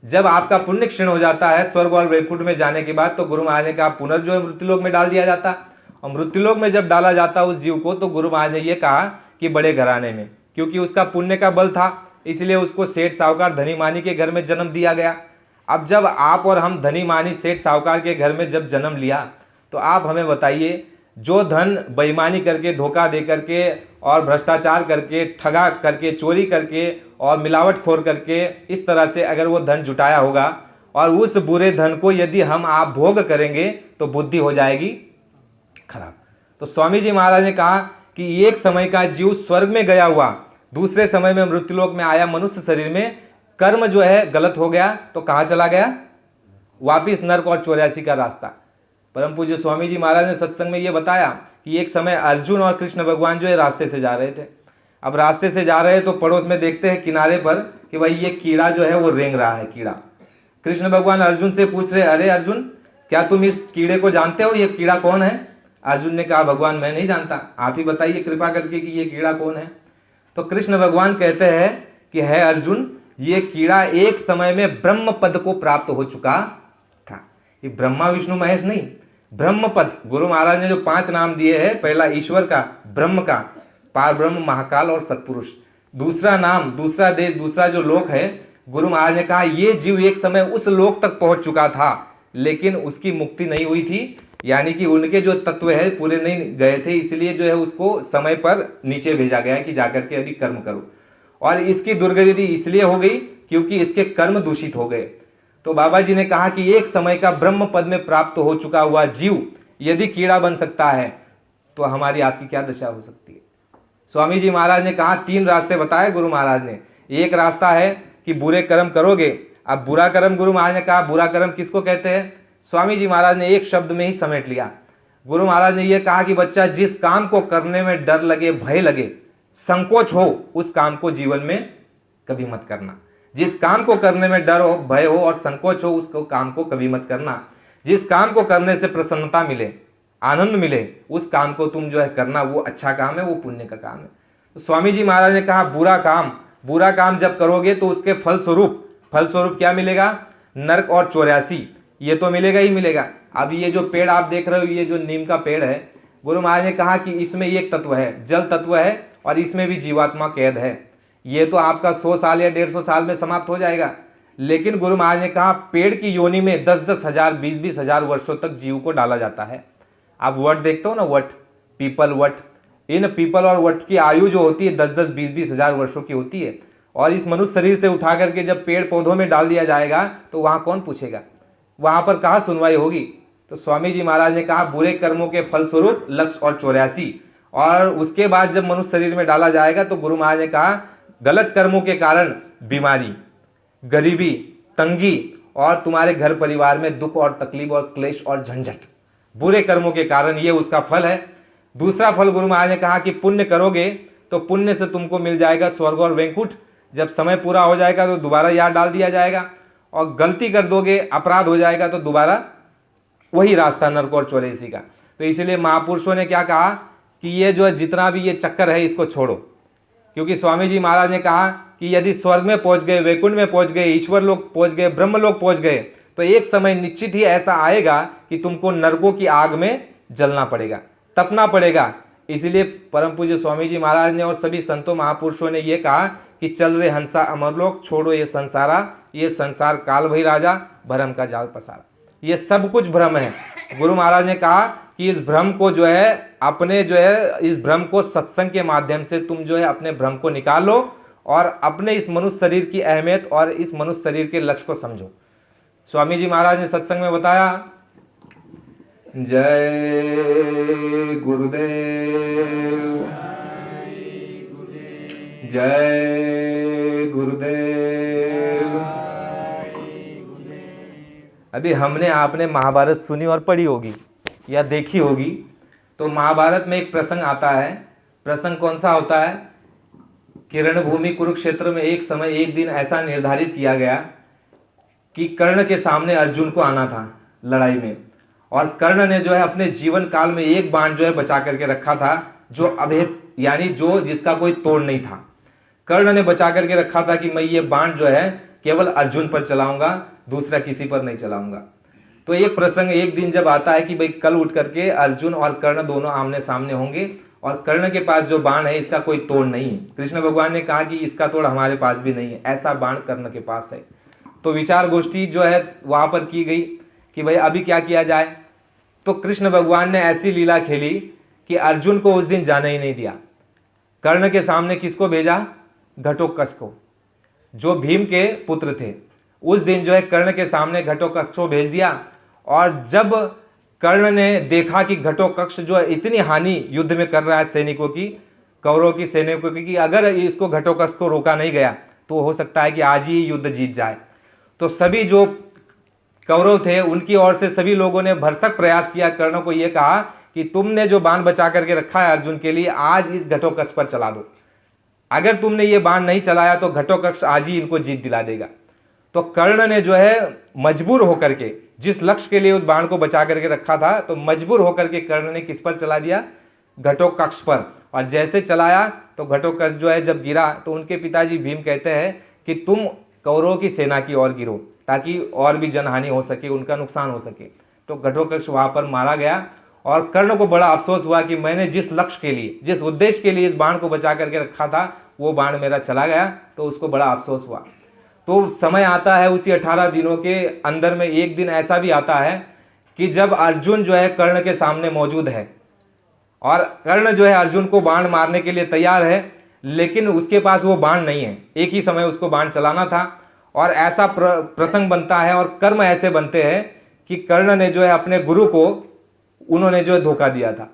जब आपका पुण्य क्षीण हो जाता है स्वर्ग और वैकुंठ में जाने के बाद, तो गुरु महाराज ने कहा पुनर् जो है मृत्युलोक में डाल दिया जाता। और मृत्युलोक में जब डाला जाता उस जीव को, तो गुरु महाराज ने यह कहा कि बड़े घराने में, क्योंकि उसका पुण्य का बल था, इसलिए उसको सेठ साहूकार धनी मानी के घर में जन्म दिया गया। अब जब आप और हम धनी मानी सेठ साहूकार के घर में जब जन्म लिया, तो आप हमें बताइए, जो धन बेईमानी करके, धोखा दे करके और भ्रष्टाचार करके, ठगा करके, चोरी करके और मिलावटखोर करके, इस तरह से अगर वो धन जुटाया होगा, और उस बुरे धन को यदि हम आप भोग करेंगे तो बुद्धि हो जाएगी खराब। तो स्वामी जी महाराज ने कहा कि एक समय का जीव स्वर्ग में गया हुआ, दूसरे समय में मृत्युलोक में आया मनुष्य शरीर में, कर्म जो है गलत हो गया, तो कहाँ चला गया? वापिस नर्क और 84 का रास्ता। परम पूज्य स्वामी जी महाराज ने सत्संग में ये बताया कि एक समय अर्जुन और कृष्ण भगवान जो है रास्ते से जा रहे थे। अब रास्ते से जा रहे हैं तो पड़ोस में देखते हैं किनारे पर कि भाई ये कीड़ा जो है वो रेंग रहा है, कीड़ा। कृष्ण भगवान अर्जुन से पूछ रहे, अरे अर्जुन, क्या तुम इस कीड़े को जानते हो? ये कीड़ा कौन है? अर्जुन ने कहा, भगवान मैं नहीं जानता, आप ही बताइए कृपा करके कि ये कीड़ा कौन है। तो कृष्ण भगवान कहते हैं कि है अर्जुन, ये कीड़ा एक समय में ब्रह्म पद को प्राप्त हो चुका था। ये ब्रह्मा विष्णु महेश नहीं, ब्रह्म पद। गुरु महाराज ने जो 5 नाम दिए हैं, पहला ईश्वर का, ब्रह्म का, पार ब्रह्म, महाकाल और सत्पुरुष। दूसरा नाम, दूसरा देश, दूसरा जो लोक है, गुरु महाराज ने कहा ये जीव एक समय उस लोक तक पहुंच चुका था, लेकिन उसकी मुक्ति नहीं हुई थी, यानी कि उनके जो तत्व है पूरे नहीं गए थे, इसलिए जो है उसको समय पर नीचे भेजा गया कि जाकर के अभी कर्म करो। और इसकी दुर्गति इसलिए हो गई क्योंकि इसके कर्म दूषित हो गए। तो बाबा जी ने कहा कि एक समय का ब्रह्म पद में प्राप्त हो चुका हुआ जीव यदि कीड़ा बन सकता है, तो हमारी आपकी क्या दशा हो सकती है। स्वामी जी महाराज ने कहा 3 रास्ते बताए गुरु महाराज ने। एक रास्ता है कि बुरे कर्म करोगे। अब बुरा कर्म, गुरु महाराज ने कहा बुरा कर्म किसको कहते हैं? स्वामी जी महाराज ने एक शब्द में ही समेट लिया। गुरु महाराज ने यह कहा कि बच्चा, जिस काम को करने में डर लगे, भय लगे, संकोच हो, उस काम को जीवन में कभी मत करना। जिस काम को करने में डर हो, भय हो और संकोच हो, उसको काम को कभी मत करना। जिस काम को करने से प्रसन्नता मिले, आनंद मिले, उस काम को तुम जो है करना, वो अच्छा काम है, वो पुण्य का काम है। तो स्वामी जी महाराज ने कहा बुरा काम जब करोगे तो उसके फलस्वरूप क्या मिलेगा? नरक और 84, ये तो मिलेगा ही मिलेगा। अब ये जो पेड़ आप देख रहे हो, ये जो नीम का पेड़ है, गुरु महाराज ने कहा कि इसमें एक तत्व है, जल तत्व है, और इसमें भी जीवात्मा कैद है। ये तो आपका 100 साल या 150 साल में समाप्त हो जाएगा, लेकिन गुरु महाराज ने कहा पेड़ की योनि में 10-10 हजार, 20-20 हजार वर्षों तक जीव को डाला जाता है। आप वट देखते हो ना, what, people, what, in people और वट की आयु जो होती है 10-10, 20-20 हजार वर्षों की होती है। और इस मनुष्य शरीर से उठा करके जब पेड़ पौधों में डाल दिया जाएगा तो वहाँ कौन पूछेगा? वहाँ पर कहाँ सुनवाई होगी? तो स्वामी जी महाराज ने कहा बुरे कर्मों के फलस्वरूप लक्ष्य और 84, और उसके बाद जब मनुष्य शरीर में डाला जाएगा तो गुरु महाराज ने कहा गलत कर्मों के कारण बीमारी, गरीबी, तंगी और तुम्हारे घर परिवार में दुख और तकलीफ और क्लेश और झंझट, बुरे कर्मों के कारण ये उसका फल है। दूसरा फल गुरु महाराज ने कहा कि पुण्य करोगे तो पुण्य से तुमको मिल जाएगा स्वर्ग और वैकुंठ। जब समय पूरा हो जाएगा तो दोबारा याद डाल दिया जाएगा, और गलती कर दोगे, अपराध हो जाएगा तो दोबारा वही रास्ता नरक और 84 का। तो इसलिए महापुरुषों ने क्या कहा कि ये जो है जितना भी ये चक्कर है इसको छोड़ो, क्योंकि स्वामी जी महाराज ने कहा कि यदि स्वर्ग में पहुंच गए, वैकुंठ में पहुंच गए, ईश्वर लोक पहुंच गए, ब्रह्म लोक पहुंच गए, तो एक समय निश्चित ही ऐसा आएगा कि तुमको नरकों की आग में जलना पड़ेगा, तपना पड़ेगा। इसलिए परम पूज्य स्वामी जी महाराज ने और सभी संतों महापुरुषों ने यह कहा कि चल रे हंसा अमरलोक, छोड़ो ये संसारा, ये संसार काल भई राजा, भरम का जाल पसारा। ये सब कुछ भ्रम है। गुरु महाराज ने कहा कि इस भ्रम को जो है अपने जो है इस भ्रम को सत्संग के माध्यम से तुम जो है अपने भ्रम को निकालो और अपने इस मनुष्य शरीर की अहमियत और इस मनुष्य शरीर के लक्ष्य को समझो। स्वामी जी महाराज ने सत्संग में बताया, जय गुरुदेव, जय गुरुदेव। अभी हमने आपने महाभारत सुनी और पढ़ी होगी या देखी होगी, तो महाभारत में एक प्रसंग आता है। प्रसंग कौन सा होता है कि रणभूमि कुरुक्षेत्र में एक समय एक दिन ऐसा निर्धारित किया गया कि कर्ण के सामने अर्जुन को आना था लड़ाई में, और कर्ण ने जो है अपने जीवन काल में एक बाण जो है बचा करके रखा था, जो अभेद यानी जो जिसका कोई तोड़ नहीं था। कर्ण ने बचा करके रखा था कि मैं ये बाण जो है केवल अर्जुन पर चलाऊंगा, दूसरा किसी पर नहीं चलाऊंगा। तो एक प्रसंग एक दिन जब आता है कि भाई कल उठ करके अर्जुन और कर्ण दोनों आमने सामने होंगे और कर्ण के पास जो बाण है इसका कोई तोड़ नहीं है। कृष्ण भगवान ने कहा कि इसका तोड़ हमारे पास भी नहीं है, ऐसा बाण कर्ण के पास है। तो विचार गोष्ठी जो है वहां पर की गई कि भाई अभी क्या किया जाए। तो कृष्ण भगवान ने ऐसी लीला खेली कि अर्जुन को उस दिन जाने ही नहीं दिया। कर्ण के सामने किसको भेजा? घटोत्कच को, जो भीम के पुत्र थे। उस दिन जो है कर्ण के सामने घटोत्कच को भेज दिया। और जब कर्ण ने देखा कि घटोत्कच जो है इतनी हानि युद्ध में कर रहा है सैनिकों की, कौरवों की सैनिकों की, कि अगर इसको घटोत्कच को रोका नहीं गया तो हो सकता है कि आज ही युद्ध जीत जाए। तो सभी जो कौरव थे उनकी ओर से सभी लोगों ने भरसक प्रयास किया, कर्ण को यह कहा कि तुमने जो बाण बचा करके रखा है अर्जुन के लिए, आज इस घटोत्कच पर चला दो। अगर तुमने ये बाण नहीं चलाया तो घटोत्कच आज ही इनको जीत दिला देगा। तो कर्ण ने जो है मजबूर होकर के, जिस लक्ष्य के लिए उस बाण को बचा करके रखा था, तो मजबूर होकर के कर्ण ने किस पर चला दिया? घटोत्कच पर। और जैसे चलाया तो घटोत्कच जो है जब गिरा तो उनके पिताजी भीम कहते हैं कि तुम कौरवों की सेना की ओर गिरो ताकि और भी जनहानि हो सके, उनका नुकसान हो सके। तो घटोत्कच वहां पर मारा गया और कर्ण को बड़ा अफसोस हुआ कि मैंने जिस लक्ष्य के लिए, जिस उद्देश्य के लिए इस बाण को बचा करके रखा था, वो बाण मेरा चला गया। तो उसको बड़ा अफसोस हुआ। तो समय आता है उसी 18 दिनों के अंदर में एक दिन ऐसा भी आता है कि जब अर्जुन जो है कर्ण के सामने मौजूद है और कर्ण जो है अर्जुन को बाण मारने के लिए तैयार है, लेकिन उसके पास वो बाण नहीं है। एक ही समय उसको बाण चलाना था और ऐसा प्रसंग बनता है और कर्म ऐसे बनते हैं कि कर्ण ने जो है अपने गुरु को उन्होंने जो है धोखा दिया था।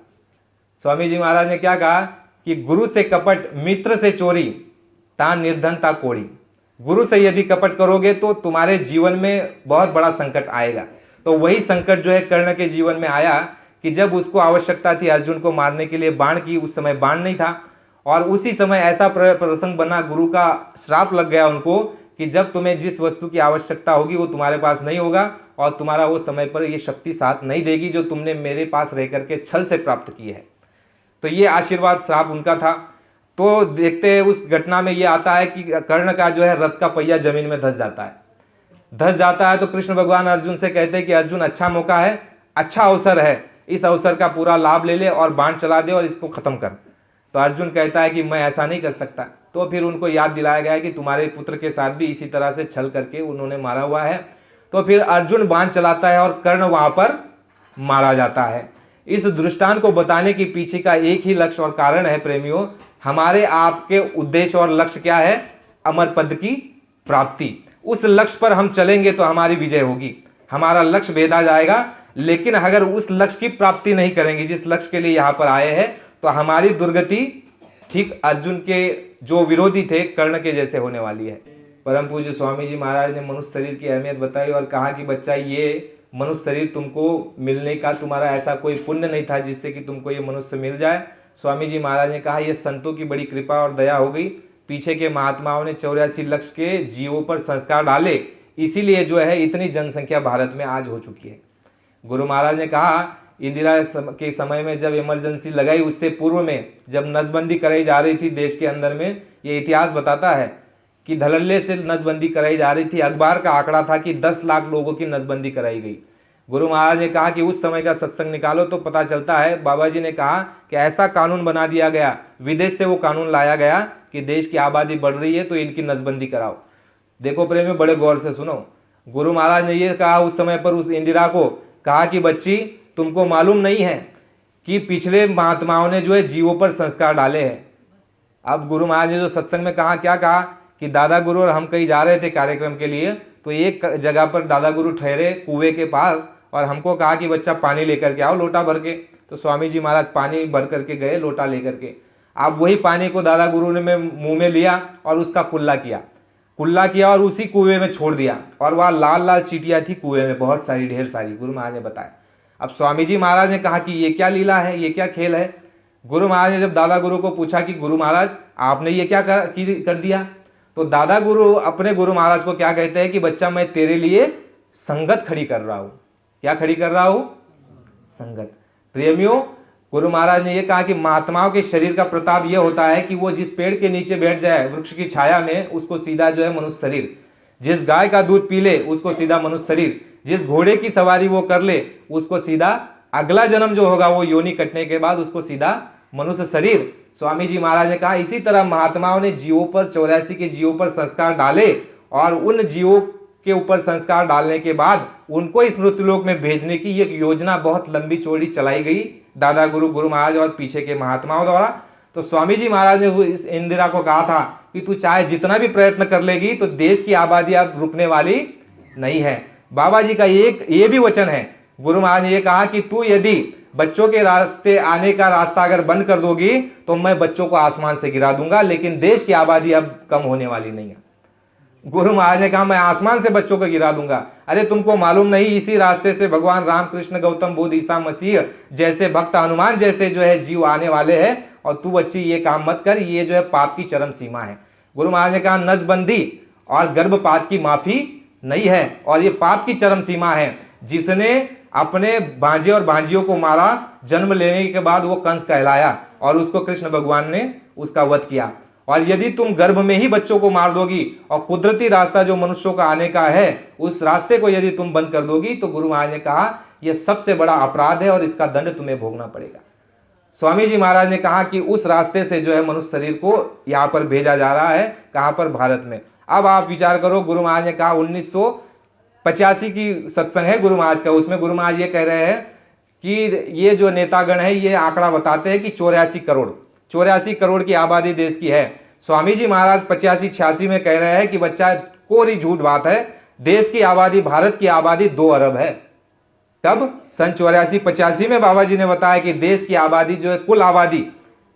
स्वामी जी महाराज ने क्या कहा कि गुरु से कपट मित्र से चोरी ता निर्धन ता कोड़ी। गुरु से यदि कपट करोगे तो तुम्हारे जीवन में बहुत बड़ा संकट आएगा। तो वही संकट जो है कर्ण के जीवन में आया कि जब उसको आवश्यकता थी अर्जुन को मारने के लिए बाण की, उस समय बाण नहीं था। और उसी समय ऐसा प्रसंग बना, गुरु का श्राप लग गया उनको कि जब तुम्हें जिस वस्तु की आवश्यकता होगी वो तुम्हारे पास नहीं होगा और तुम्हारा वो समय पर ये शक्ति साथ नहीं देगी जो तुमने मेरे पास रह करके छल से प्राप्त की है। तो ये आशीर्वाद श्राप उनका था। तो देखते हैं उस घटना में ये आता है कि कर्ण का जो है रथ का पहिया जमीन में धंस जाता है। तो कृष्ण भगवान अर्जुन से कहते हैं कि अर्जुन अच्छा मौका है, अच्छा अवसर है, इस अवसर का पूरा लाभ ले ले और बाण चला दे और इसको खत्म कर। तो अर्जुन कहता है कि मैं ऐसा नहीं कर सकता। तो फिर उनको याद दिलाया गया कि तुम्हारे पुत्र के साथ भी इसी तरह से छल करके उन्होंने मारा हुआ है। तो फिर अर्जुन बाण चलाता है और कर्ण वहां पर मारा जाता है। इस दृष्टांत को बताने के पीछे का एक ही लक्ष्य और कारण है प्रेमियों, हमारे आपके उद्देश्य और लक्ष्य क्या है? अमर पद की प्राप्ति। उस लक्ष्य पर हम चलेंगे तो हमारी विजय होगी, हमारा लक्ष्य भेदा जाएगा। लेकिन अगर उस लक्ष्य की प्राप्ति नहीं करेंगे जिस लक्ष्य के लिए यहाँ पर आए हैं, तो हमारी दुर्गति ठीक अर्जुन के जो विरोधी थे कर्ण के जैसे होने वाली है। परम पूज्य स्वामी जी महाराज ने मनुष्य शरीर की अहमियत बताई और कहा कि बच्चा, ये मनुष्य शरीर तुमको मिलने का तुम्हारा ऐसा कोई पुण्य नहीं था जिससे कि तुमको ये मनुष्य मिल जाए। स्वामी जी महाराज ने कहा यह संतों की बड़ी कृपा और दया हो गई। पीछे के महात्माओं ने 84 लाख के जीवों पर संस्कार डाले, इसीलिए जो है इतनी जनसंख्या भारत में आज हो चुकी है। गुरु महाराज ने कहा इंदिरा के समय में जब इमरजेंसी लगाई, उससे पूर्व में जब नसबंदी कराई जा रही थी देश के अंदर में, ये इतिहास बताता है कि धड़ल्ले से नसबंदी कराई जा रही थी। अखबार का आंकड़ा था कि 10 लाख लोगों की नसबंदी कराई गई। गुरु महाराज ने कहा कि उस समय का सत्संग निकालो तो पता चलता है, बाबा जी ने कहा कि ऐसा कानून बना दिया गया, विदेश से वो कानून लाया गया कि देश की आबादी बढ़ रही है तो इनकी नसबंदी कराओ। देखो प्रेमी, बड़े गौर से सुनो। गुरु महाराज ने ये कहा उस समय पर उस इंदिरा को, कहा कि बच्ची तुमको मालूम नहीं है कि पिछले महात्माओं ने जो है जीवों पर संस्कार डाले हैं। अब गुरु महाराज ने जो सत्संग में कहा, क्या कहा कि दादा गुरु और हम कहीं जा रहे थे कार्यक्रम के लिए, तो एक जगह पर दादा गुरु ठहरे कुएं के पास और हमको कहा कि बच्चा पानी लेकर के आओ लोटा भर के। तो स्वामी जी महाराज पानी भर करके गए लोटा लेकर के। अब वही पानी को दादा गुरु ने मुंह में लिया और उसका कुल्ला किया और उसी कुएं में छोड़ दिया। और वहाँ लाल लाल चींटियाँ थी कुएं में, बहुत सारी, ढेर सारी, गुरु महाराज ने बताया। अब स्वामी जी महाराज ने कहा कि ये क्या लीला है, ये क्या खेल है। गुरु महाराज ने जब दादा गुरु को पूछा कि गुरु महाराज आपने ये क्या कर दिया, तो दादा गुरु अपने गुरु महाराज को क्या कहते हैं कि बच्चा मैं तेरे लिए संगत खड़ी कर रहा हूँ। क्या खड़ी कर रहा हूँ? संगत। प्रेमियों, गुरु महाराज ने ये कहा कि महात्माओं के शरीर का प्रताप ये होता है कि वो जिस पेड़ के नीचे बैठ जाए वृक्ष की छाया में, उसको सीधा जो है मनुष्य शरीर, जिस गाय का दूध पी ले उसको सीधा मनुष्य शरीर, जिस घोड़े की सवारी वो कर ले उसको सीधा अगला जन्म जो होगा वो योनि कटने के बाद उसको सीधा मनुष्य शरीर। स्वामी जी महाराज ने कहा इसी तरह महात्माओं ने जीवों पर 84 के जीवों पर संस्कार डाले और उन जीवों के ऊपर संस्कार डालने के बाद उनको इस मृत्युलोक में भेजने की एक योजना बहुत लंबी चौड़ी चलाई गई दादा गुरु महाराज और पीछे के महात्माओं द्वारा। तो स्वामी जी महाराज ने इस इंदिरा को कहा था कि तू चाहे जितना भी प्रयत्न कर लेगी तो देश की आबादी अब रुकने वाली नहीं है। बाबा जी का एक ये भी वचन है, गुरु महाराज ने ये कहा कि तू यदि बच्चों के रास्ते आने का रास्ता अगर बंद कर दोगी तो मैं बच्चों को आसमान से गिरा दूंगा, लेकिन देश की आबादी अब कम होने वाली नहीं है। गुरु महाराज ने कहा मैं आसमान से बच्चों को गिरा दूंगा। अरे तुमको मालूम नहीं, इसी रास्ते से भगवान राम कृष्ण गौतम बुद्ध ईसा मसीह जैसे भक्त हनुमान जैसे जो है जीव आने वाले हैं, और तू बच्ची ये काम मत कर, ये जो है पाप की चरम सीमा है। गुरु महाराज ने कहा नसबंदी और गर्भपात की माफी नहीं है, और ये पाप की चरम सीमा है। जिसने अपने भांजे और भांजियों को मारा, जन्म लेने के बाद वो कंस कहलाया और उसको कृष्ण भगवान ने उसका वध किया। और यदि तुम गर्भ में ही बच्चों को मार दोगी और कुदरती रास्ता जो मनुष्यों का आने का है उस रास्ते को यदि तुम बंद कर दोगी तो गुरु महाराज ने कहा यह सबसे बड़ा अपराध है और इसका दंड तुम्हें भोगना पड़ेगा। स्वामी जी महाराज ने कहा कि उस रास्ते से जो है मनुष्य शरीर को यहाँ पर भेजा जा रहा है, कहाँ पर? भारत में। अब आप विचार करो, गुरु महाराज ने कहा 1985 की सत्संग है गुरु महाराज का, उसमें गुरु महाराज ये कह रहे हैं कि ये जो नेतागण है ये आंकड़ा बताते हैं कि 84 करोड़ की आबादी देश की है। स्वामी जी महाराज 85-86 में कह रहे हैं कि बच्चा कोरी झूठ बात है, देश की आबादी, भारत की आबादी 2 अरब है। तब सन 84-85 में बाबा जी ने बताया कि देश की आबादी जो है कुल आबादी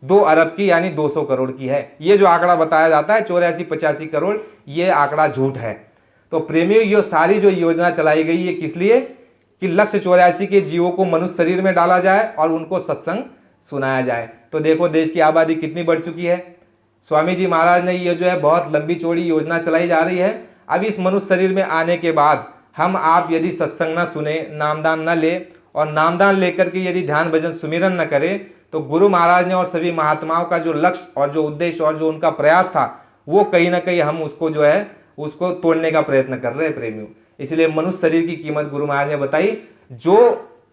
2 अरब की यानी 200 करोड़ की है। ये जो आंकड़ा बताया जाता है 84-85 करोड़, ये आंकड़ा झूठ है। तो प्रेमियों, ये सारी जो योजना चलाई गई है किस लिए? कि लक्ष्य 84 के जीवों को मनुष्य शरीर में डाला जाए और उनको सत्संग सुनाया जाए। तो देखो देश की आबादी कितनी बढ़ चुकी है। स्वामी जी महाराज ने ये जो है बहुत लंबी चौड़ी योजना चलाई जा रही है। अब इस मनुष्य शरीर में आने के बाद हम आप यदि सत्संग न सुने, नामदान न ले और नामदान लेकर के यदि ध्यान भजन सुमिरन न करें तो गुरु महाराज ने और सभी महात्माओं का जो लक्ष्य और जो उद्देश्य और जो उनका प्रयास था वो कहीं ना कहीं हम उसको जो है उसको तोड़ने का प्रयत्न कर रहे हैं प्रेमियों। इसलिए मनुष्य शरीर की कीमत गुरु महाराज ने बताई जो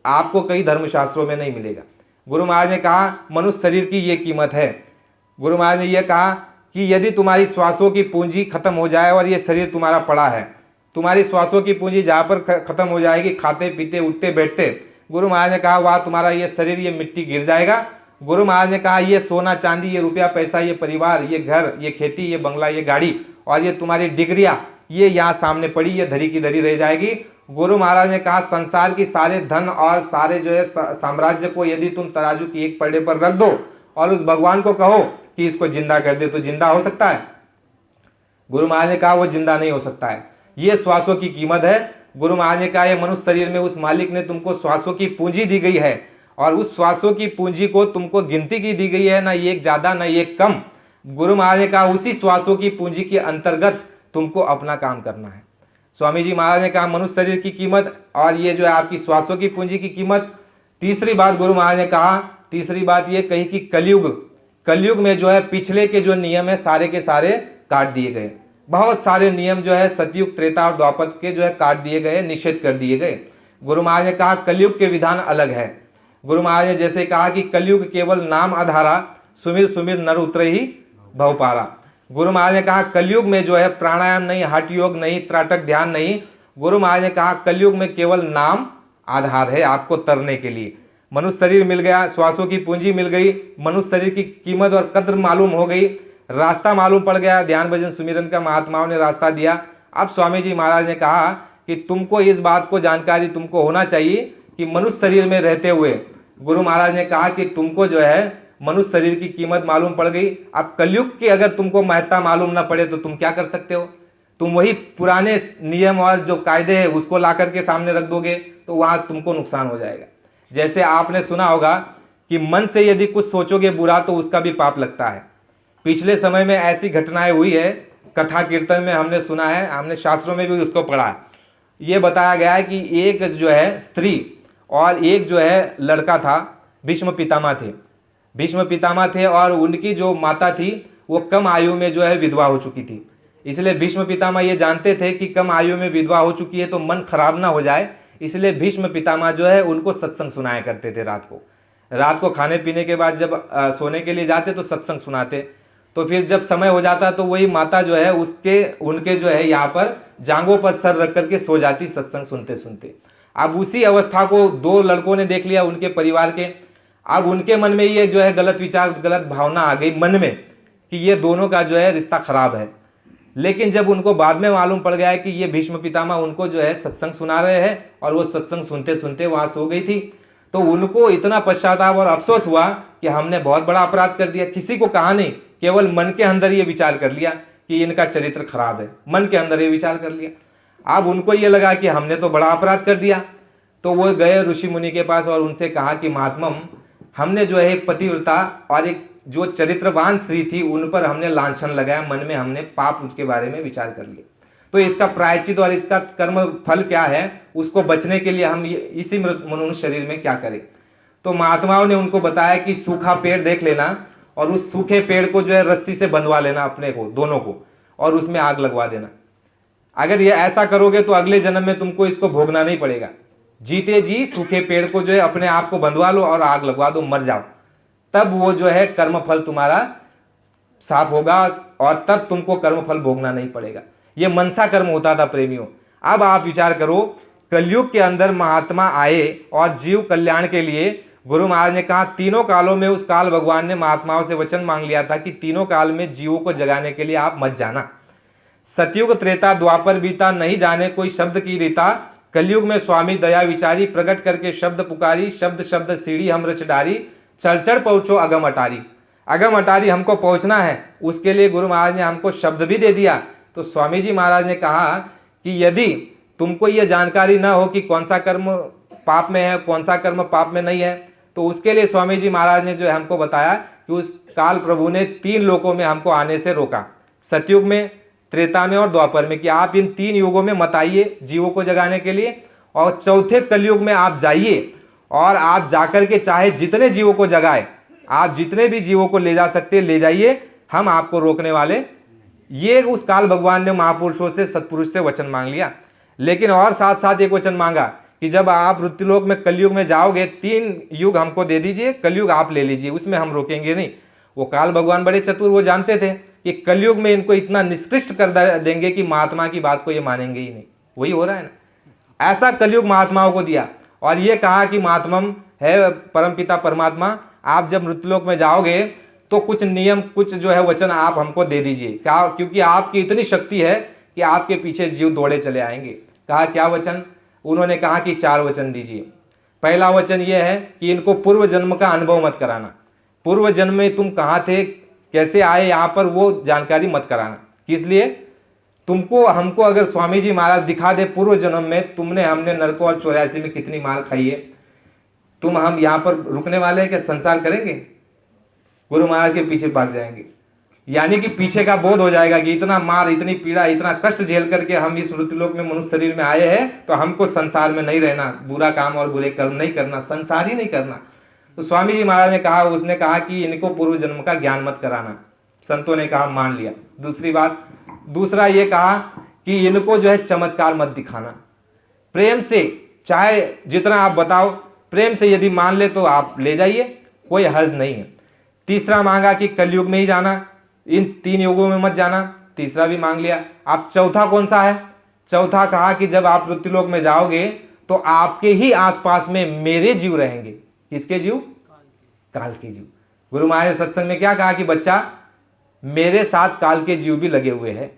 आपको कई धर्मशास्त्रों में नहीं मिलेगा। गुरु महाराज ने कहा मनुष्य शरीर की ये कीमत है। गुरु महाराज ने यह कहा कि यदि तुम्हारी श्वासों की पूंजी खत्म हो जाए और ये शरीर तुम्हारा पड़ा है, तुम्हारी श्वासों की पूंजी जहाँ पर खत्म हो जाएगी, खाते पीते उठते बैठते, गुरु महाराज ने कहा वहाँ तुम्हारा ये शरीर ये मिट्टी गिर जाएगा। गुरु महाराज ने कहा ये सोना चांदी, ये रुपया पैसा, ये परिवार, ये घर, ये खेती, ये बंगला, ये गाड़ी और ये तुम्हारी डिग्रियाँ, ये यहाँ सामने पड़ी, ये धरी की धरी रह जाएगी। गुरु महाराज ने कहा संसार की सारे धन और सारे जो है साम्राज्य को यदि तुम तराजू की एक पलड़े पर रख दो और उस भगवान को कहो कि इसको जिंदा कर दे तो जिंदा हो सकता है? गुरु महाराज ने कहा वो जिंदा नहीं हो सकता है। ये श्वासों की कीमत है। गुरु महाराज ने कहा ये मनुष्य शरीर में उस मालिक ने तुमको श्वासों की पूंजी दी गई है और उस श्वासों की पूंजी को तुमको गिनती की दी गई है, ना एक ज्यादा ना एक कम। गुरु महाराज ने कहा उसी श्वासों की पूंजी के अंतर्गत तुमको अपना काम करना है। स्वामी जी महाराज ने कहा मनुष्य शरीर की कीमत और ये जो है आपकी श्वासों की पूंजी की कीमत। तीसरी बात गुरु महाराज ने कहा, तीसरी बात ये कही कि कलयुग में जो है पिछले के जो नियम है सारे के सारे काट दिए गए। बहुत सारे नियम जो है सतयुग, त्रेता और द्वापर के जो है काट दिए गए, निषेध कर दिए गए। गुरु महाराज ने कहा कलयुग के विधान अलग है। गुरु महाराज ने जैसे कहा कि कलयुग केवल नाम आधारा, सुमिर सुमिर नर उतरे ही भव पारा। गुरु महाराज ने कहा कलयुग में जो है प्राणायाम नहीं, हठ योग नहीं, त्राटक ध्यान नहीं। गुरु महाराज ने कहा कलयुग में केवल नाम आधार है आपको तरने के लिए। मनुष्य शरीर मिल गया, श्वासों की पूंजी मिल गई, मनुष्य शरीर की कीमत और कद्र मालूम हो गई, रास्ता मालूम पड़ गया, ध्यान भजन सुमिरन का महात्माओं ने रास्ता दिया। अब स्वामी जी महाराज ने कहा कि तुमको इस बात को जानकारी तुमको होना चाहिए कि मनुष्य शरीर में रहते हुए गुरु महाराज ने कहा कि तुमको जो है मनुष्य शरीर की कीमत मालूम पड़ गई। अब कलयुग की अगर तुमको महत्ता मालूम ना पड़े तो तुम क्या कर सकते हो? तुम वही पुराने नियम और जो कायदे है उसको ला करके सामने रख दोगे तो वहाँ तुमको नुकसान हो जाएगा। जैसे आपने सुना होगा कि मन से यदि कुछ सोचोगे बुरा तो उसका भी पाप लगता है। पिछले समय में ऐसी घटनाएं हुई है, कथा कीर्तन में हमने सुना है, हमने शास्त्रों में भी उसको पढ़ा है। ये बताया गया है कि एक जो है स्त्री और एक जो है लड़का था, भीष्म पितामह थे। भीष्म पितामह थे और उनकी जो माता थी वो कम आयु में जो है विधवा हो चुकी थी। इसलिए भीष्म पितामह ये जानते थे कि कम आयु में विधवा हो चुकी है तो मन खराब ना हो जाए, इसलिए भीष्म पितामह जो है उनको सत्संग सुनाया करते थे। रात को खाने पीने के बाद जब सोने के लिए जाते तो सत्संग सुनाते। तो फिर जब समय हो जाता तो वही माता जो है उनके जो है यहाँ पर जांघों पर सर रख करके सो जाती सत्संग सुनते सुनते। अब उसी अवस्था को दो लड़कों ने देख लिया उनके परिवार के। अब उनके मन में ये जो है गलत विचार, गलत भावना आ गई मन में कि ये दोनों का जो है रिश्ता खराब है। लेकिन जब उनको बाद में मालूम पड़ गया है कि ये भीष्म पितामह उनको जो है सत्संग सुना रहे हैं और वो सत्संग सुनते सुनते वहाँ सो गई थी, तो उनको इतना पश्चाताप और अफसोस हुआ कि हमने बहुत बड़ा अपराध कर दिया। किसी को कहा नहीं, केवल मन के अंदर ये विचार कर लिया कि इनका चरित्र खराब है, मन के अंदर ये विचार कर लिया। अब उनको ये लगा कि हमने तो बड़ा अपराध कर दिया। तो वो गए ऋषि मुनि के पास और उनसे कहा कि महात्मम, हमने जो है एक पतिव्रता और एक जो चरित्रवान स्त्री थी उन पर हमने लांछन लगाया, मन में हमने पाप उसके बारे में विचार कर लिया। तो इसका प्रायश्चित और इसका कर्म फल क्या है, उसको बचने के लिए हम इसी मनुष्य शरीर में क्या करें? तो महात्माओं ने उनको बताया कि सूखा पेड़ देख लेना और उस सूखे पेड़ को जो है रस्सी से बंधवा लेना अपने को, दोनों को, और उसमें आग लगवा देना। अगर ये ऐसा करोगे तो अगले जन्म में तुमको इसको भोगना नहीं पड़ेगा। जीते जी सूखे पेड़ को जो है अपने आप को बंधवा लो और आग लगवा दो, मर जाओ, तब वो जो है कर्म फल तुम्हारा साफ होगा और तब तुमको कर्म फल भोगना नहीं पड़ेगा। ये मनसा कर्म होता था प्रेमियों। अब आप विचार करो, कलयुग के अंदर महात्मा आए और जीव कल्याण के लिए गुरु महाराज ने कहा तीनों कालों में उस काल भगवान ने महात्माओं से वचन मांग लिया था कि तीनों काल में जीवों को जगाने के लिए आप मत जाना। सतयुग त्रेता द्वापर बीता, नहीं जाने कोई शब्द की रीता, कलयुग में स्वामी दया विचारी, प्रकट करके शब्द पुकारी, शब्द शब्द सीढ़ी हम रच डारी, चढ़ चढ़ पहुँचो अगम अटारी। अगम अटारी हमको पहुँचना है, उसके लिए गुरु महाराज ने हमको शब्द भी दे दिया। तो स्वामी जी महाराज ने कहा कि यदि तुमको ये जानकारी ना हो कि कौन सा कर्म पाप में है, कौन सा कर्म पाप में नहीं है, तो उसके लिए स्वामी जी महाराज ने जो है हमको बताया कि उस काल प्रभु ने 3 लोकों में हमको आने से रोका, सतयुग में, त्रेता में और द्वापर में, कि आप इन 3 युगों में मत आइए जीवों को जगाने के लिए, और चौथे कलयुग में आप जाइए और आप जाकर के चाहे जितने जीवों को जगाए, आप जितने भी जीवों को ले जा सकते ले जाइए, हम आपको रोकने वाले। ये उस काल भगवान ने महापुरुषों से, सत्पुरुष से वचन मांग लिया। लेकिन और साथ साथ एक वचन मांगा कि जब आप मृत्युलोक में कलयुग में जाओगे 3 युग हमको दे दीजिए, कलयुग आप ले लीजिए, उसमें हम रोकेंगे नहीं। वो काल भगवान बड़े चतुर, वो जानते थे कि कलयुग में इनको इतना निष्कृष्ट कर देंगे कि महात्मा की बात को ये मानेंगे ही नहीं। वही हो रहा है ना, ऐसा कलयुग महात्माओं को दिया और ये कहा कि महात्मम है परमपिता परमात्मा, आप जब मृत्युलोक में जाओगे तो कुछ नियम, कुछ जो है वचन आप हमको दे दीजिए, क्या, क्योंकि आपकी इतनी शक्ति है कि आपके पीछे जीव दौड़े चले आएंगे। कहा क्या वचन? उन्होंने कहा कि 4 वचन दीजिए। पहला वचन ये है कि इनको पूर्व जन्म का अनुभव मत कराना। पूर्व जन्म में तुम कहाँ थे, कैसे आए यहाँ पर, वो जानकारी मत कराना। किस लिए? तुमको हमको अगर स्वामी जी महाराज दिखा दे पूर्व जन्म में हमने नरकों और 84 में कितनी मार खाई है, हम यहाँ पर रुकने वाले हैं क्या? संसार करेंगे? गुरु महाराज के पीछे भाग जाएंगे। यानी कि पीछे का बोध हो जाएगा कि इतना मार, इतनी पीड़ा, इतना कष्ट झेल करके हम इस मृत्युलोक में मनुष्य शरीर में आए हैं, तो हमको संसार में नहीं रहना, बुरा काम और बुरे कर्म नहीं करना, संसार ही नहीं करना। तो स्वामी जी महाराज ने कहा, उसने कहा कि इनको पूर्व जन्म का ज्ञान मत कराना। संतों ने कहा मान लिया। दूसरी बात, दूसरा ये कहा कि इनको जो है चमत्कार मत दिखाना। प्रेम से चाहे जितना आप बताओ, प्रेम से यदि मान ले तो आप ले जाइए, कोई हर्ज नहीं है। तीसरा मांगा कि कलयुग में ही जाना, इन 3 युगों में मत जाना, तीसरा भी मांग लिया। अब चौथा कौन सा है? चौथा कहा कि जब आप मृत्युलोक में जाओगे तो आपके ही आसपास में मेरे जीव रहेंगे। किसके जीव? काल के जीव। गुरु महाराज ने सत्संग में क्या कहा कि बच्चा मेरे साथ काल के जीव भी लगे हुए हैं,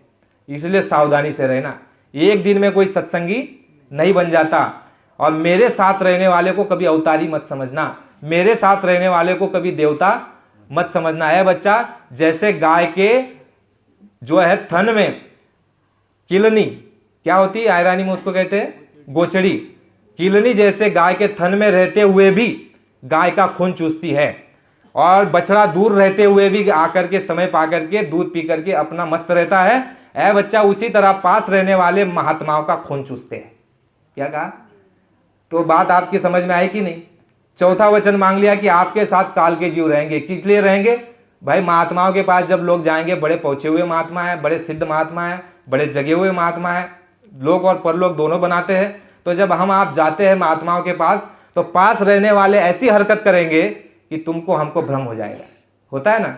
इसलिए सावधानी से रहना। एक दिन में कोई सत्संगी नहीं बन जाता, और मेरे साथ रहने वाले को कभी अवतारी मत समझना, मेरे साथ रहने वाले को कभी देवता मत समझना। है बच्चा, जैसे गाय के जो है थन में किलनी क्या होती है, आयरानी में उसको कहते हैं गोचड़ी, किलनी जैसे गाय के थन में रहते हुए भी गाय का खून चूसती है, और बछड़ा दूर रहते हुए भी आकर के समय पा करके दूध पी करके अपना मस्त रहता है। ऐ बच्चा, उसी तरह पास रहने वाले महात्माओं का खून चूसते हैं। क्या कहा? तो बात आपकी समझ में आई कि नहीं? चौथा वचन मांग लिया कि आपके साथ काल के जीव रहेंगे। किस लिए रहेंगे भाई? महात्माओं के पास जब लोग जाएंगे, बड़े पहुंचे हुए महात्मा है, बड़े सिद्ध महात्मा है, बड़े जगे हुए महात्मा है, लोक और परलोक दोनों बनाते हैं। तो जब हम आप जाते हैं महात्माओं के पास, तो पास रहने वाले ऐसी हरकत करेंगे कि तुमको हमको भ्रम हो जाएगा। होता है ना,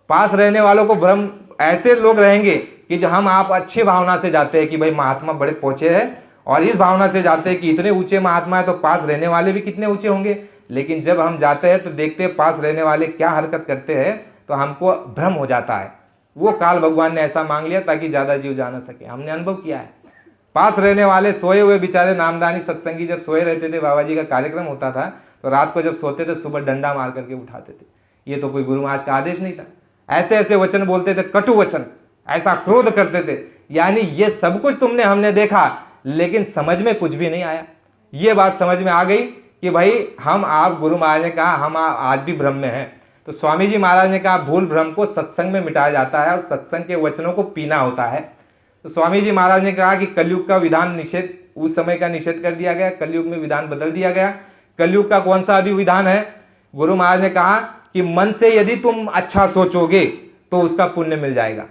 पास रहने वालों को भ्रम, ऐसे लोग रहेंगे कि जो हम आप अच्छी भावना से जाते हैं कि भाई महात्मा बड़े पहुंचे हैं, और इस भावना से जाते हैं कि इतने ऊंचे महात्मा है तो पास रहने वाले भी कितने ऊंचे होंगे। लेकिन जब हम जाते हैं तो देखते हैं पास रहने वाले क्या हरकत करते हैं, तो हमको भ्रम हो जाता है। वो काल भगवान ने ऐसा मांग लिया ताकि ज़्यादा जीव जा न सके। हमने अनुभव किया है, पास रहने वाले सोए हुए बेचारे नामदानी सत्संगी जब सोए रहते थे, बाबा जी का कार्यक्रम होता था, तो रात को जब सोते थे सुबह डंडा मार करके उठाते थे। ये तो कोई गुरु महाराज का आदेश नहीं था। ऐसे ऐसे वचन बोलते थे, कटु वचन, ऐसा क्रोध करते थे। यानी ये सब कुछ हमने देखा, लेकिन समझ में कुछ भी नहीं आया। ये बात समझ में आ गई कि भाई हम आप, गुरु महाराज ने कहा हम आज भी भ्रम में हैं। तो स्वामी जी महाराज ने कहा भूल भ्रम को सत्संग में मिटाया जाता है, और सत्संग के वचनों को पीना होता है। तो स्वामी जी महाराज ने कहा कि कलयुग का विधान निषेध, उस समय का निषेध कर दिया गया, कलयुग में विधान बदल दिया गया। कलयुग का कौन सा अभी विधान है? गुरु महाराज ने कहा कि मन से यदि तुम अच्छा सोचोगे तो उसका पुण्य मिल जाएगा।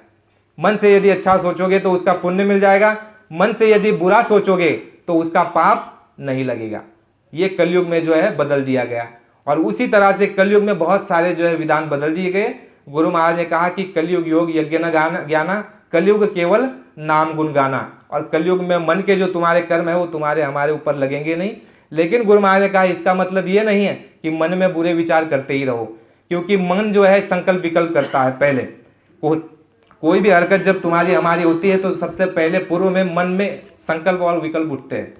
मन से यदि अच्छा सोचोगे तो उसका पुण्य मिल जाएगा, मन से यदि बुरा सोचोगे तो उसका पाप नहीं लगेगा। ये कलयुग में जो है बदल दिया गया। और उसी तरह से कलयुग में बहुत सारे जो है विधान बदल दिए गए। गुरु महाराज ने कहा कि कलयुग योग यज्ञ न ज्ञाना, कलयुग केवल नाम गुण गाना। और कलयुग में मन के जो तुम्हारे कर्म है वो तुम्हारे हमारे ऊपर लगेंगे नहीं। लेकिन गुरु महाराज ने कहा इसका मतलब ये नहीं है कि मन में बुरे विचार करते ही रहो, क्योंकि मन जो है संकल्प विकल्प करता है। पहले कोई भी हरकत जब तुम्हारी हमारी होती है तो सबसे पहले पूर्व में मन में संकल्प और विकल्प उठते हैं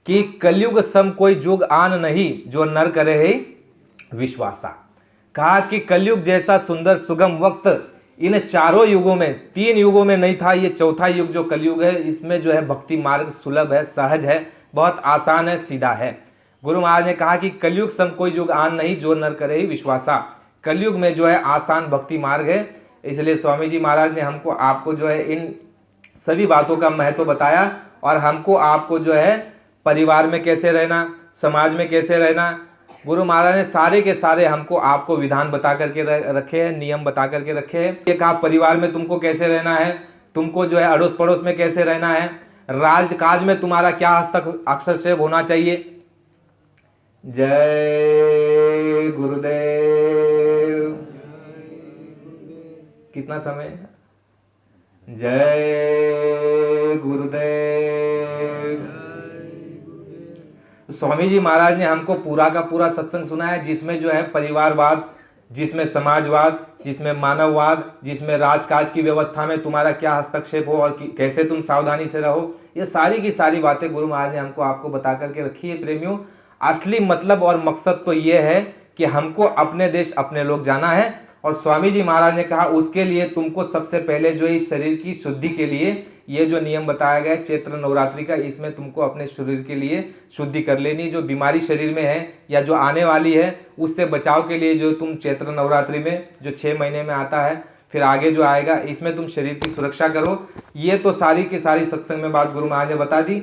कि कलयुग सम कोई जुग आन नहीं, जो नर करे है विश्वासा। कहा कि कलयुग जैसा सुंदर सुगम वक्त इन चारों युगों में, 3 युगों में नहीं था। ये चौथा युग जो कलयुग है, इसमें जो है भक्ति मार्ग सुलभ है, सहज है, बहुत आसान है, सीधा है। गुरु महाराज ने कहा कि कलयुग सम कोई युग आन नहीं, जो नर करे ही विश्वासा। कलयुग में जो है आसान भक्ति मार्ग है। इसलिए स्वामी जी महाराज ने हमको आपको जो है इन सभी बातों का महत्व बताया, और हमको आपको जो है परिवार में कैसे रहना, समाज में कैसे रहना, गुरु महाराज ने सारे के सारे हमको आपको विधान बता करके रखे हैं, नियम बता करके रखे हैं। एक आप परिवार में तुमको कैसे रहना है, तुमको जो है अड़ोस पड़ोस में कैसे रहना है, राजकाज में तुम्हारा क्या हस्तक्षेप होना चाहिए। जय गुरुदेव। कितना समय है? जय गुरुदेव। स्वामी जी महाराज ने हमको पूरा का पूरा सत्संग सुनाया, जिसमें जो है परिवारवाद, जिसमें समाजवाद, जिसमें मानववाद, जिसमें राजकाज की व्यवस्था में तुम्हारा क्या हस्तक्षेप हो और कैसे तुम सावधानी से रहो। ये सारी की सारी बातें गुरु महाराज ने हमको आपको बता करके रखी है। प्रेमियों, असली मतलब और मकसद तो ये है कि हमको अपने देश अपने लोग जाना है। और स्वामी जी महाराज ने कहा उसके लिए तुमको सबसे पहले जो इस शरीर की शुद्धि के लिए ये जो नियम बताया गया है चैत्र नवरात्रि का, इसमें तुमको अपने शरीर के लिए शुद्धि कर लेनी। जो बीमारी शरीर में है या जो आने वाली है उससे बचाव के लिए जो तुम चैत्र नवरात्रि में जो 6 महीने में आता है, फिर आगे जो आएगा, इसमें तुम शरीर की सुरक्षा करो। ये तो सारी की सारी सत्संग में बात गुरु महाराज ने बता दी।